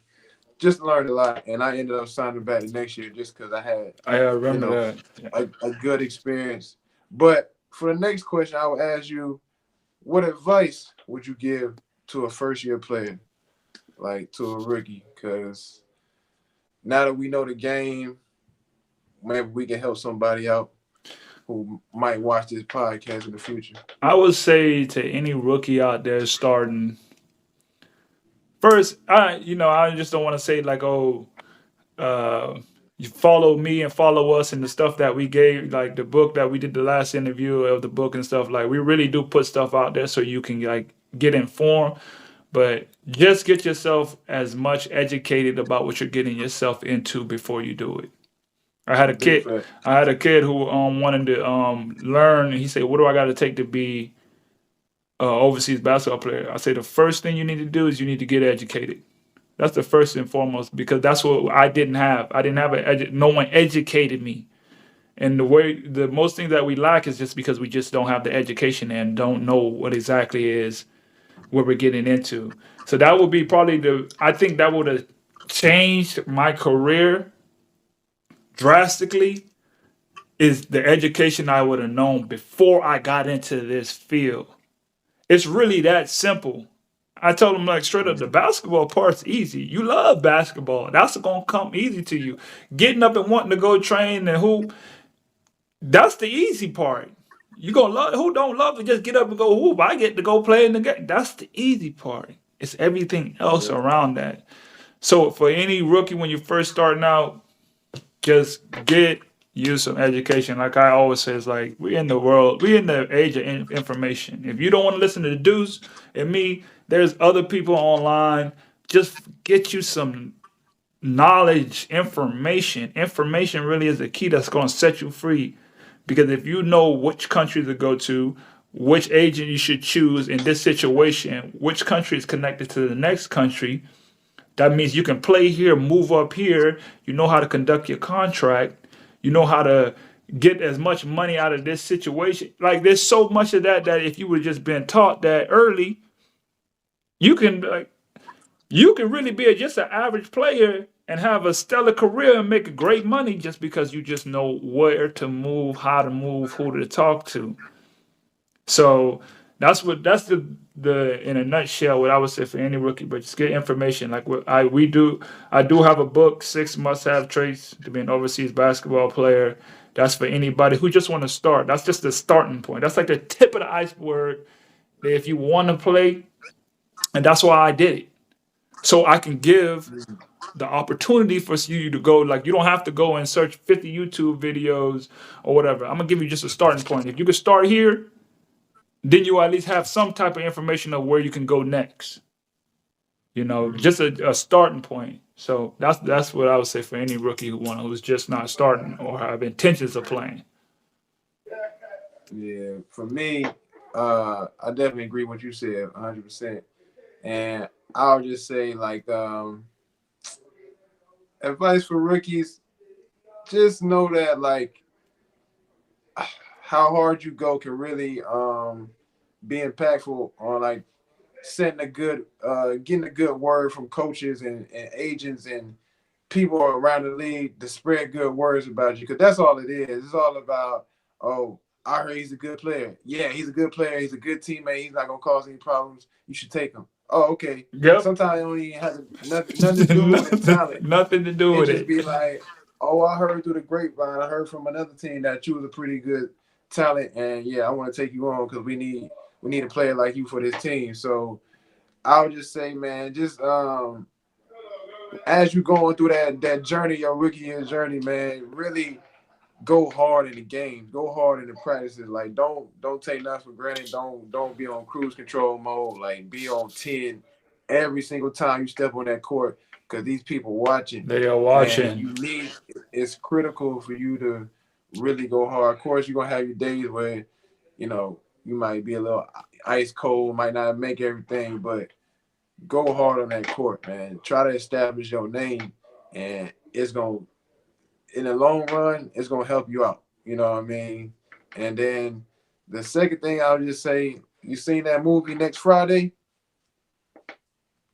Speaker 2: just learned a lot. And I ended up signing back the next year just because I had,
Speaker 1: I
Speaker 2: you
Speaker 1: remember
Speaker 2: know,
Speaker 1: that. Yeah.
Speaker 2: a good experience. But for the next question, I will ask you, what advice would you give to a first year player, like to a rookie? Because now that we know the game, maybe we can help somebody out who might watch this podcast in the future.
Speaker 1: I would say to any rookie out there starting, first, I just don't want to say like, oh, you follow me and follow us and the stuff that we gave, like the book that we did the last interview of the book and stuff. Like we really do put stuff out there so you can like get informed, but just get yourself as much educated about what you're getting yourself into before you do it. I had a
Speaker 2: Big
Speaker 1: kid.
Speaker 2: fact.
Speaker 1: I had a kid who wanted to learn. He said, "What do I got to take to be overseas basketball player?" I say the first thing you need to do is you need to get educated. That's the first and foremost because that's what I didn't have. I didn't have no one educated me. And the most thing that we lack is just because we just don't have the education and don't know what exactly is what we're getting into. So that would be probably I think that would have changed my career drastically is the education I would have known before I got into this field. It's really that simple. I told him like straight up, the basketball part's easy. You love basketball. That's gonna come easy to you. Getting up and wanting to go train and hoop, that's the easy part. You gonna love who don't love to just get up and go hoop. I get to go play in the game. That's the easy part. It's everything else
Speaker 2: Yeah.
Speaker 1: around that. So for any rookie when you're first starting out, just get you some education. Like I always say, it's like we're in the age of information. If you don't want to listen to the dudes and me, there's other people online. Just get you some knowledge, information. Information really is the key that's going to set you free. Because if you know which country to go to, which agent you should choose in this situation, which country is connected to the next country, that means you can play here, move up here. You know how to conduct your contract. You know how to get as much money out of this situation. Like there's so much of that that if you would just been taught that early, you can you can really be just an average player and have a stellar career and make great money just because you just know where to move, how to move, who to talk to. So that's the in a nutshell what I would say for any rookie. But just get information. Like what I do have a book, 6 must-have traits to be an overseas basketball player. That's for anybody who just want to start. That's just the starting point. That's like the tip of the iceberg. That if you want to play, and that's why I did it. So I can give the opportunity for you to go. Like you don't have to go and search 50 YouTube videos or whatever. I'm gonna give you just a starting point. If you can start here, then you at least have some type of information of where you can go next. You know, just a starting point. So that's what I would say for any rookie who's just not starting or have intentions of playing.
Speaker 2: Yeah, for me, I definitely agree with what you said, 100%. And I'll just say, like, advice for rookies: just know that, like, how hard you go can really be impactful on like setting a good, getting a good word from coaches and agents and people around the league to spread good words about you, because that's all it is. It's all about, oh, I heard he's a good player. Yeah, he's a good player. He's a good teammate. He's not gonna cause any problems. You should take him. Oh, okay.
Speaker 1: Yep.
Speaker 2: Sometimes it don't even have nothing to do with the talent.
Speaker 1: Nothing to do
Speaker 2: It
Speaker 1: with
Speaker 2: just
Speaker 1: it.
Speaker 2: be like, oh, I heard through the grapevine. I heard from another team that you was a pretty good talent, and yeah, I want to take you on because we need a player like you for this team. So I would just say, man, just as you going through that journey, your rookie year journey, man, really go hard in the game, go hard in the practices. Like don't take nothing for granted. Don't be on cruise control mode. Like be on 10 every single time you step on that court, because these people watching,
Speaker 1: They are
Speaker 2: and
Speaker 1: watching.
Speaker 2: you need. It's critical for you to really go hard. Of course, you're gonna have your days where you might be a little ice cold, might not make everything, but go hard on that court, man. Try to establish your name, and it's gonna, in the long run, it's gonna help you out. You know what I mean? And then the second thing I'll just say, you seen that movie Next Friday?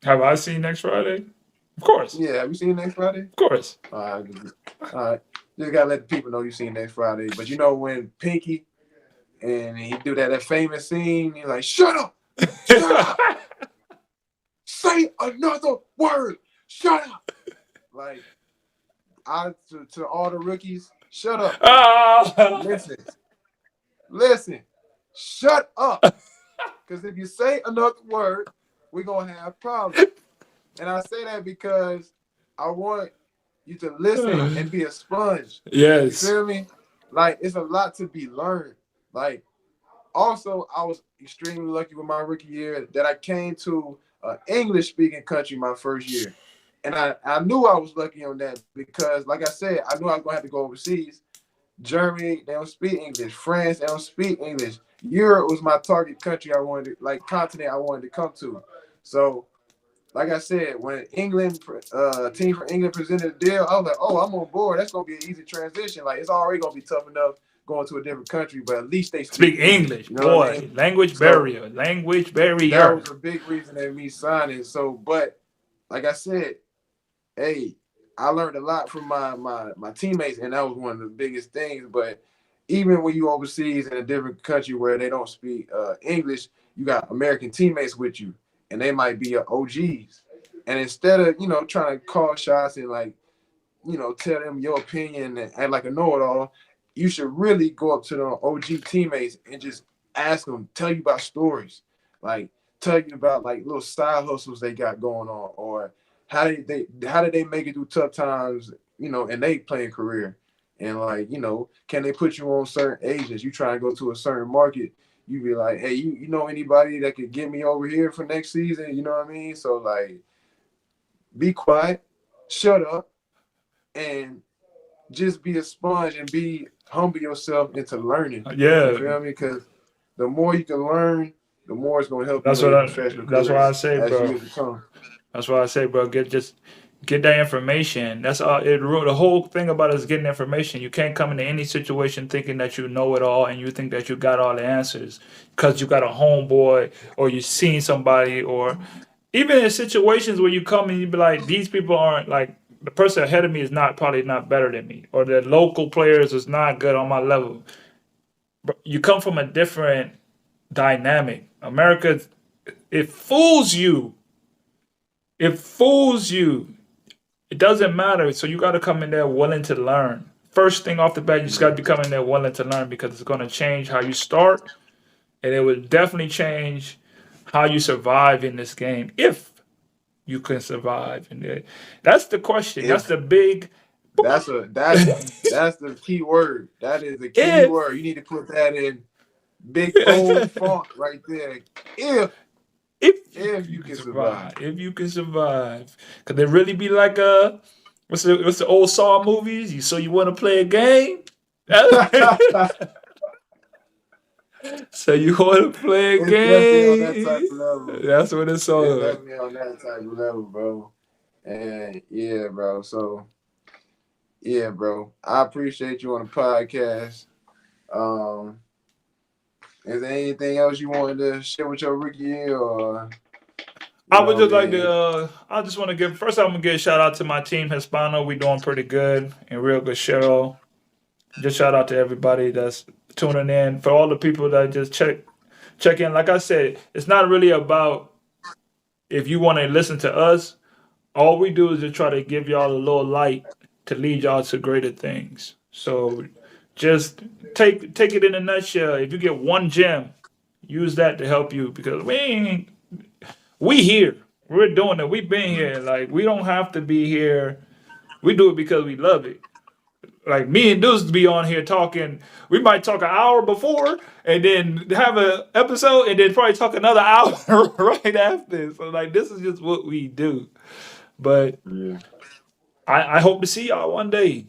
Speaker 1: Have I seen next Friday? Of course.
Speaker 2: Yeah, have you seen Next Friday?
Speaker 1: Of course.
Speaker 2: All right, all right. Just gotta let the people know you seen Next Friday. But you know when Pinky and he do that famous scene, he's like, "Shut up, shut up, say another word, shut up." Like, to all the rookies, shut up.
Speaker 1: Ah!
Speaker 2: Listen, shut up. Because if you say another word, we're going to have problems. And I say that because I want you to listen and be a sponge. You
Speaker 1: Yes.
Speaker 2: feel me? Like, it's a lot to be learned. Like, also, I was extremely lucky with my rookie year that I came to an English-speaking country my first year. And I knew I was lucky on that because, like I said, I knew I was going to have to go overseas. Germany, they don't speak English. France, they don't speak English. Europe was my target country continent I wanted to come to. So, like I said, when England, team from England presented a deal, I was like, oh, I'm on board. That's going to be an easy transition. Like, it's already going to be tough enough going to a different country, but at least they
Speaker 1: Speak English,
Speaker 2: you know what
Speaker 1: boy.
Speaker 2: I mean?
Speaker 1: Language
Speaker 2: So,
Speaker 1: barrier. Language
Speaker 2: that
Speaker 1: barrier.
Speaker 2: was a big reason that me signing. So, but like I said, hey, I learned a lot from my teammates, and that was one of the biggest things. But even when you overseas in a different country where they don't speak English, you got American teammates with you, and they might be your OGs. And instead of trying to call shots and tell them your opinion and act like a know-it-all, you should really go up to the OG teammates and just ask them, tell you about stories, like tell you about like little side hustles they got going on, or how did they make it through tough times, in they playing career, and like can they put you on certain agents? You try and go to a certain market, you be like, hey, you know anybody that could get me over here for next season? You know what I mean? So like, be quiet, shut up, and just be a sponge and be humble yourself into learning. You
Speaker 1: Yeah,
Speaker 2: feel me? Because the more you can learn, the more it's gonna help you
Speaker 1: that's
Speaker 2: in
Speaker 1: what
Speaker 2: your
Speaker 1: I.
Speaker 2: professional
Speaker 1: That's why
Speaker 2: career
Speaker 1: I say,
Speaker 2: as
Speaker 1: bro.
Speaker 2: years to come.
Speaker 1: That's why I say, bro, get that information. That's all. The whole thing about it is getting information. You can't come into any situation thinking that you know it all and you think that you got all the answers because you got a homeboy or you seen somebody, or even in situations where you come and you be like, these people aren't like, the person ahead of me is not probably not better than me, or the local players is not good on my level. But you come from a different dynamic. America, it fools you. It fools you. It doesn't matter. So you got to come in there willing to learn. First thing off the bat, you just got to be coming there willing to learn, because it's going to change how you start, and it will definitely change how you survive in this game, if you can survive. And that's the question. That's
Speaker 2: If
Speaker 1: the big
Speaker 2: that's the key word. That is the key
Speaker 1: if.
Speaker 2: word. You need to put that in big bold font right there. If
Speaker 1: If
Speaker 2: if
Speaker 1: you
Speaker 2: you
Speaker 1: can
Speaker 2: can survive.
Speaker 1: survive, if you can survive, could they really be like what's the old Saw movies? You want to play a game? So you want to play a
Speaker 2: It's definitely on that type
Speaker 1: game?
Speaker 2: of level.
Speaker 1: That's what it's
Speaker 2: It's
Speaker 1: all.
Speaker 2: definitely on that type of level, bro. And yeah, bro. So yeah, bro. I appreciate you on the podcast. Um, is there anything else you wanted to share with your rookie year, or
Speaker 1: I
Speaker 2: you
Speaker 1: would
Speaker 2: know,
Speaker 1: just like
Speaker 2: man?
Speaker 1: to. I just want to give. First, I'm gonna give a shout out to my team Hispano. We doing pretty good and real good show. Just shout out to everybody that's tuning in. For all the people that just check in. Like I said, it's not really about if you want to listen to us. All we do is just try to give y'all a little light to lead y'all to greater things. So just take it in a nutshell. If you get one gem, use that to help you, because we here. We're doing it. We've been here. Like, we don't have to be here. We do it because we love it. Like, me and Deuce be on here talking. We might talk an hour before and then have an episode and then probably talk another hour right after. So like, this is just what we do. But
Speaker 2: Yeah,
Speaker 1: I hope to see y'all one day.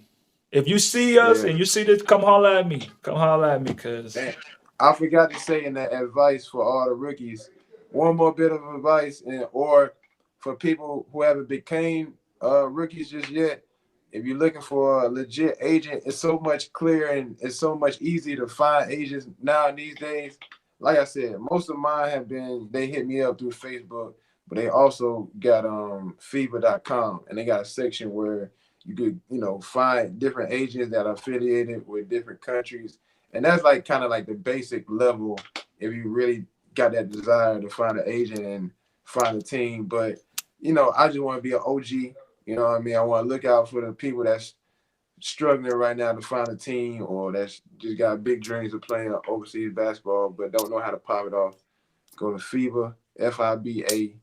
Speaker 1: If you see us
Speaker 2: yeah.
Speaker 1: and you see this, come holler at me. Come holler at me, cause
Speaker 2: Man, I forgot to say in that advice for all the rookies. One more bit of advice, and or for people who haven't became rookies just yet. If you're looking for a legit agent, it's so much clearer and it's so much easier to find agents now in these days. Like I said, most of mine have been, they hit me up through Facebook, but they also got FIBA.com, and they got a section where you could, find different agents that are affiliated with different countries. And that's like kind of like the basic level if you really got that desire to find an agent and find a team. But I just want to be an OG. You know what I mean? I want to look out for the people that's struggling right now to find a team, or that's just got big dreams of playing overseas basketball but don't know how to pop it off. Go to FIBA.com.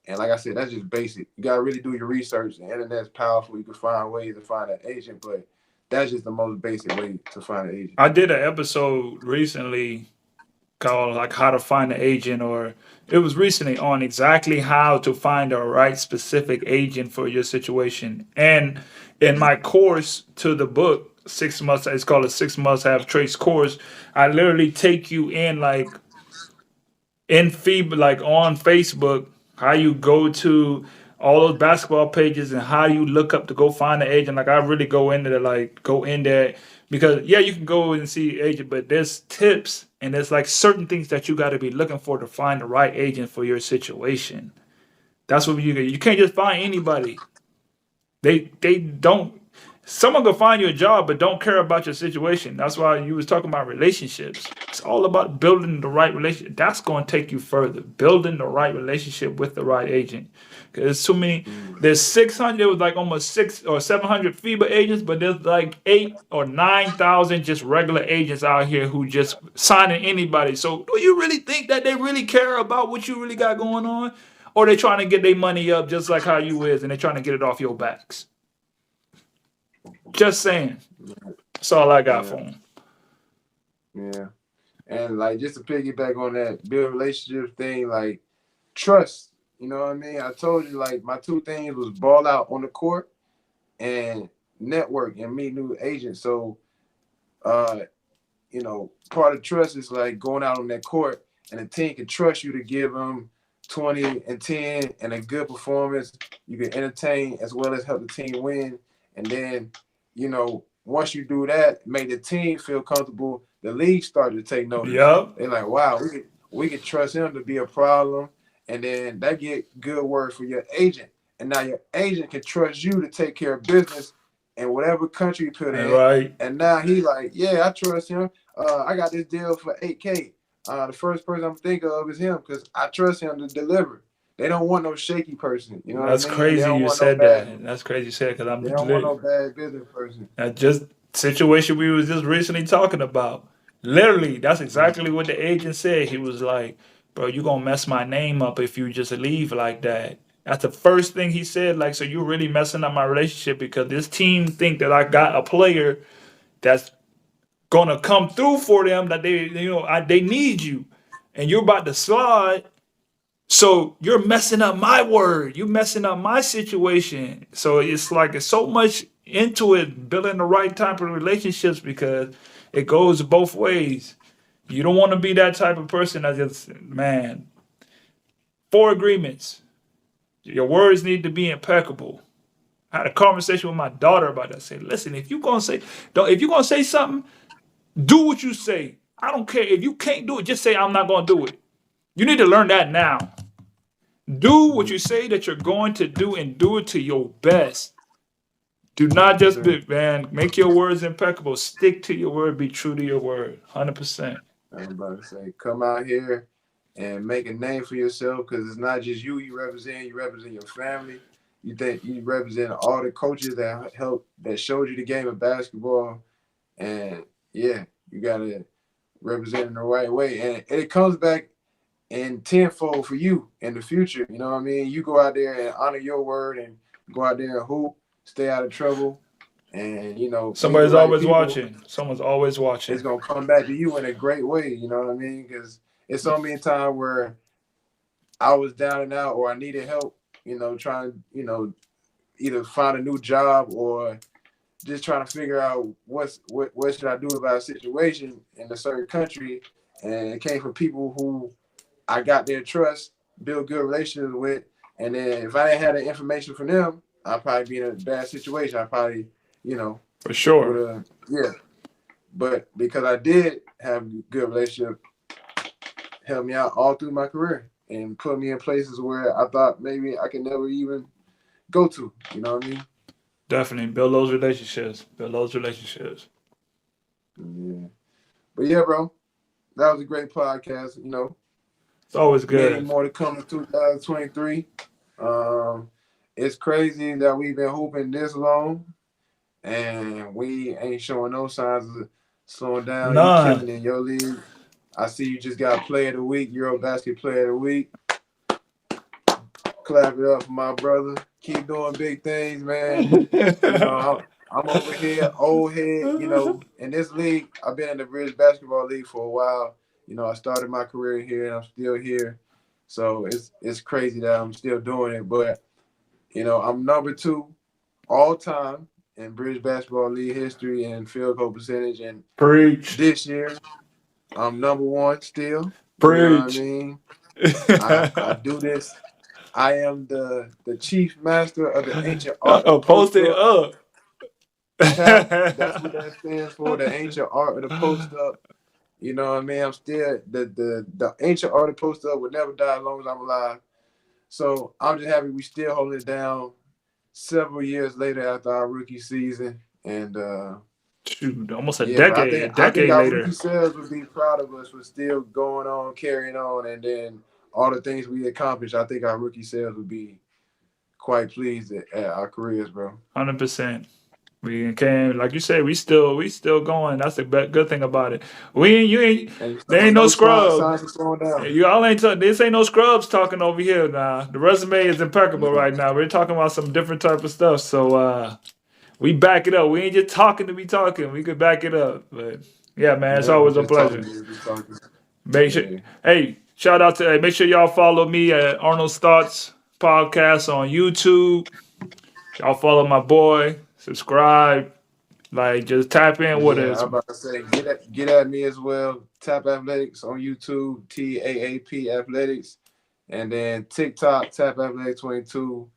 Speaker 2: And like I said, that's just basic. You got to really do your research. The internet's powerful. You can find ways to find an agent, but that's just the most basic way to find an agent.
Speaker 1: I did an episode recently called like how to find an agent, or it was recently on exactly how to find the right specific agent for your situation. And in my course to the book, 6 months, it's called a 6 months have trace course. I literally take you in like in feed, like on Facebook, how you go to all those basketball pages and how you look up to go find an agent. Like, I really go into the, like, go in there, because yeah, you can go and see agent, but there's tips and there's like certain things that you got to be looking for to find the right agent for your situation. That's what you can't just find anybody. They don't. Someone can find you a job, but don't care about your situation. That's why you was talking about relationships. It's all about building the right relationship. That's going to take you further. Building the right relationship with the right agent. 'Cause there's too many.
Speaker 2: Mm.
Speaker 1: There's 600. There was like almost 600 or 700 FIBA agents, but there's like 8 or 9 thousand just regular agents out here who just signing anybody. So do you really think that they really care about what you really got going on, or they trying to get their money up just like how you is, and they trying to get it off your backs? Just saying. That's all I got
Speaker 2: Yeah,
Speaker 1: for them.
Speaker 2: yeah. And like just to piggyback on that build relationship thing, like trust. You know what I mean? I told you like my two things was ball out on the court and network and meet new agents. So uh, part of trust is like going out on that court and the team can trust you to give them 20 and 10 and a good performance. You can entertain as well as help the team win. And then, once you do that, make the team feel comfortable, the league started to take notice.
Speaker 1: Yep.
Speaker 2: They're like, wow, we could trust him to be a problem. And then that get good word for your agent. And now your agent can trust you to take care of business in whatever country you put in.
Speaker 1: Right.
Speaker 2: And now he like, yeah, I trust him. I got this deal for 8K. The first person I'm thinking of is him because I trust him to deliver. They don't want no shaky person. You know what I
Speaker 1: That's
Speaker 2: mean? They
Speaker 1: crazy
Speaker 2: don't
Speaker 1: you
Speaker 2: want no
Speaker 1: said
Speaker 2: bad.
Speaker 1: that. That's crazy you said because
Speaker 2: They
Speaker 1: I'm
Speaker 2: don't want no bad business person.
Speaker 1: just situation we was just recently talking about. Literally, that's
Speaker 2: Mm.
Speaker 1: exactly what the agent said. He was like, "Bro, you gonna mess my name up if you just leave like that." That's the first thing he said. Like, so you really messing up my relationship because this team think that I got a player that's gonna come through for them that they need you, and you're about to slide. So you're messing up my word. You're messing up my situation. So it's like it's so much into it, building the right type of relationships because it goes both ways. You don't want to be that type of person that just, man, 4 agreements. Your words need to be impeccable. I had a conversation with my daughter about that. I said, listen, if you're gonna say something, do what you say. I don't care. If you can't do it, just say I'm not gonna do it. You need to learn that now. Do what you
Speaker 2: Mm.
Speaker 1: say that you're going to do and do it to your best. Do not just
Speaker 2: 100%.
Speaker 1: be, man, make your words impeccable. Stick to your word. Be true to your word. 100%.
Speaker 2: I'm about to say, come out here and make a name for yourself because it's not just you represent. You represent your family. You think you represent all the coaches that showed you the game of basketball, and yeah, you gotta represent in the right way, and it comes back in tenfold for you in the future. You know what I mean? You go out there and honor your word and go out there and hoop, stay out of trouble, and meet the
Speaker 1: Somebody's
Speaker 2: right
Speaker 1: always
Speaker 2: people.
Speaker 1: watching. Someone's always
Speaker 2: It's
Speaker 1: watching.
Speaker 2: gonna come back to you in a great way. You know what I mean? Because it's so many times where I was down and out or I needed help. Trying either find a new job or just trying to figure out what should I do about a situation in a certain country, and it came from people who I got their trust, build good relationships with, and then if I didn't have the information from them, I'd probably be in a bad situation. I probably,
Speaker 1: For
Speaker 2: would
Speaker 1: sure.
Speaker 2: have, yeah. But because I did have a good relationship, helped me out all through my career and put me in places where I thought maybe I could never even go to. You know what I mean?
Speaker 1: Definitely. Build those relationships. Build those relationships.
Speaker 2: Yeah. But yeah, bro, that was a great podcast.
Speaker 1: It's always
Speaker 2: Many
Speaker 1: good.
Speaker 2: more to come in 2023. Um, it's crazy that we've been hooping this long and we ain't showing no signs of slowing down. You killing
Speaker 1: None.
Speaker 2: in your league. I see you just got Player of the Week, Eurobasket Player of the Week. Clap it up for my brother. Keep doing big things, man. I'm over here, old head. In this league, I've been in the British Basketball League for a while. I started my career here, and I'm still here. So it's crazy that I'm still doing it. But I'm number 2 all time in British Basketball League history and field goal percentage. And
Speaker 1: Preach.
Speaker 2: this year, I'm number 1 still. You know what I
Speaker 1: Preach.
Speaker 2: mean? I do this. I am the chief master of the ancient art of the
Speaker 1: Post
Speaker 2: post
Speaker 1: it
Speaker 2: up.
Speaker 1: up.
Speaker 2: Cap, that's what that stands for. The ancient art of the post up. You know what I mean? I'm still the ancient art of the post up will never die as long as I'm alive. So I'm just happy we still holding it down several years later after our rookie season. And
Speaker 1: Shoot, almost a
Speaker 2: yeah, bro,
Speaker 1: decade. A
Speaker 2: I think
Speaker 1: decade
Speaker 2: our rookie
Speaker 1: later.
Speaker 2: sales would be proud of us for still going on, carrying on, and then all the things we accomplished. I think our rookie sales would be quite pleased at our careers, bro.
Speaker 1: 100%. We came, like you said, we still going. That's the good thing about it. You ain't,
Speaker 2: And
Speaker 1: there ain't no scrub.
Speaker 2: signs of slowing down.
Speaker 1: Y'all ain't this ain't no scrubs talking over here now. The resume is impeccable right now. We're talking about some different type of stuff. So we back it up. We ain't just talking to be talking. We could back it up. But yeah, man, it's
Speaker 2: Yeah,
Speaker 1: always a
Speaker 2: just talking
Speaker 1: pleasure.
Speaker 2: to you, just talking.
Speaker 1: Make sure,
Speaker 2: Yeah.
Speaker 1: hey, shout out to make sure y'all follow me at Arnold's Thoughts Podcast on YouTube. Y'all follow my boy, subscribe, like just tap in with
Speaker 2: Yeah,
Speaker 1: us.
Speaker 2: I'm about to say, get at me as well. Tap Athletics on YouTube, TAAP Athletics, and then TikTok, Tap Athletics 22,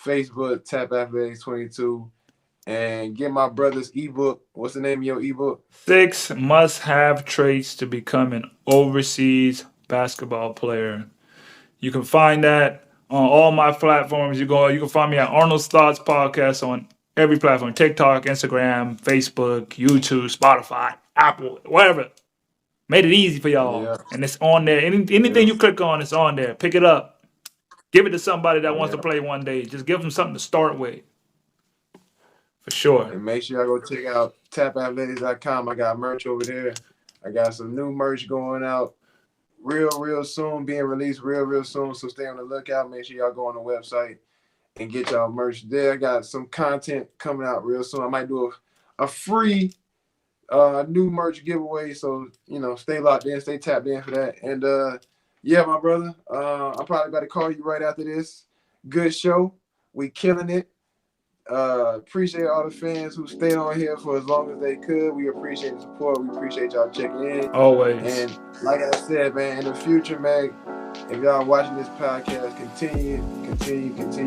Speaker 2: Facebook, Tap Athletics 22, and get my brother's ebook. What's the name of your ebook?
Speaker 1: 6 must-have traits to become an overseas basketball player. You can find that on all my platforms. You can find me at Arnold's Thoughts Podcast on every platform: TikTok, Instagram, Facebook, YouTube, Spotify, Apple, whatever. Made it easy for y'all,
Speaker 2: Yeah,
Speaker 1: and it's on there. Anything
Speaker 2: yeah,
Speaker 1: you click on, it's on there. Pick it up. Give it to somebody that wants
Speaker 2: yeah.
Speaker 1: to play one day. Just give them something to start with, for sure.
Speaker 2: And make sure y'all go check out tapathletics.com. I got merch over there. I got some new merch going out real soon, being released real soon. So stay on the lookout. Make sure y'all go on the website and get y'all merch there. I got some content coming out real soon. I might do a free new merch giveaway. So, stay locked in, stay tapped in for that. And yeah, my brother, I'm probably about to call you right after this. Good show. We killing it. Appreciate all the fans who stayed on here for as long as they could. We appreciate the support. We appreciate y'all checking in.
Speaker 1: Always.
Speaker 2: And like I said, man, in the future, man, if y'all watching this podcast, continue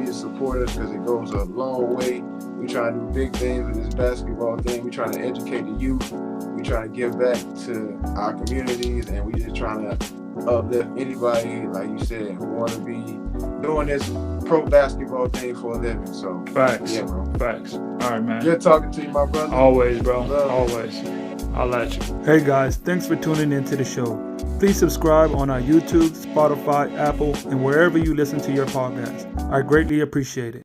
Speaker 2: to support us because it goes a long way. We trying to do big things with this basketball thing. We trying to educate the youth. We trying to give back to our communities, and we just trying to uplift anybody, like you said, who want to be doing this pro basketball thing for a living. So
Speaker 1: Facts.
Speaker 2: yeah, bro.
Speaker 1: Facts. All right, man.
Speaker 2: Good talking to you, my brother.
Speaker 1: Always, bro.
Speaker 2: Love.
Speaker 1: Always. I'll let you.
Speaker 4: Hey guys, thanks for tuning in to the show. Please subscribe on our YouTube, Spotify, Apple, and wherever you listen to your podcast. I greatly appreciate it.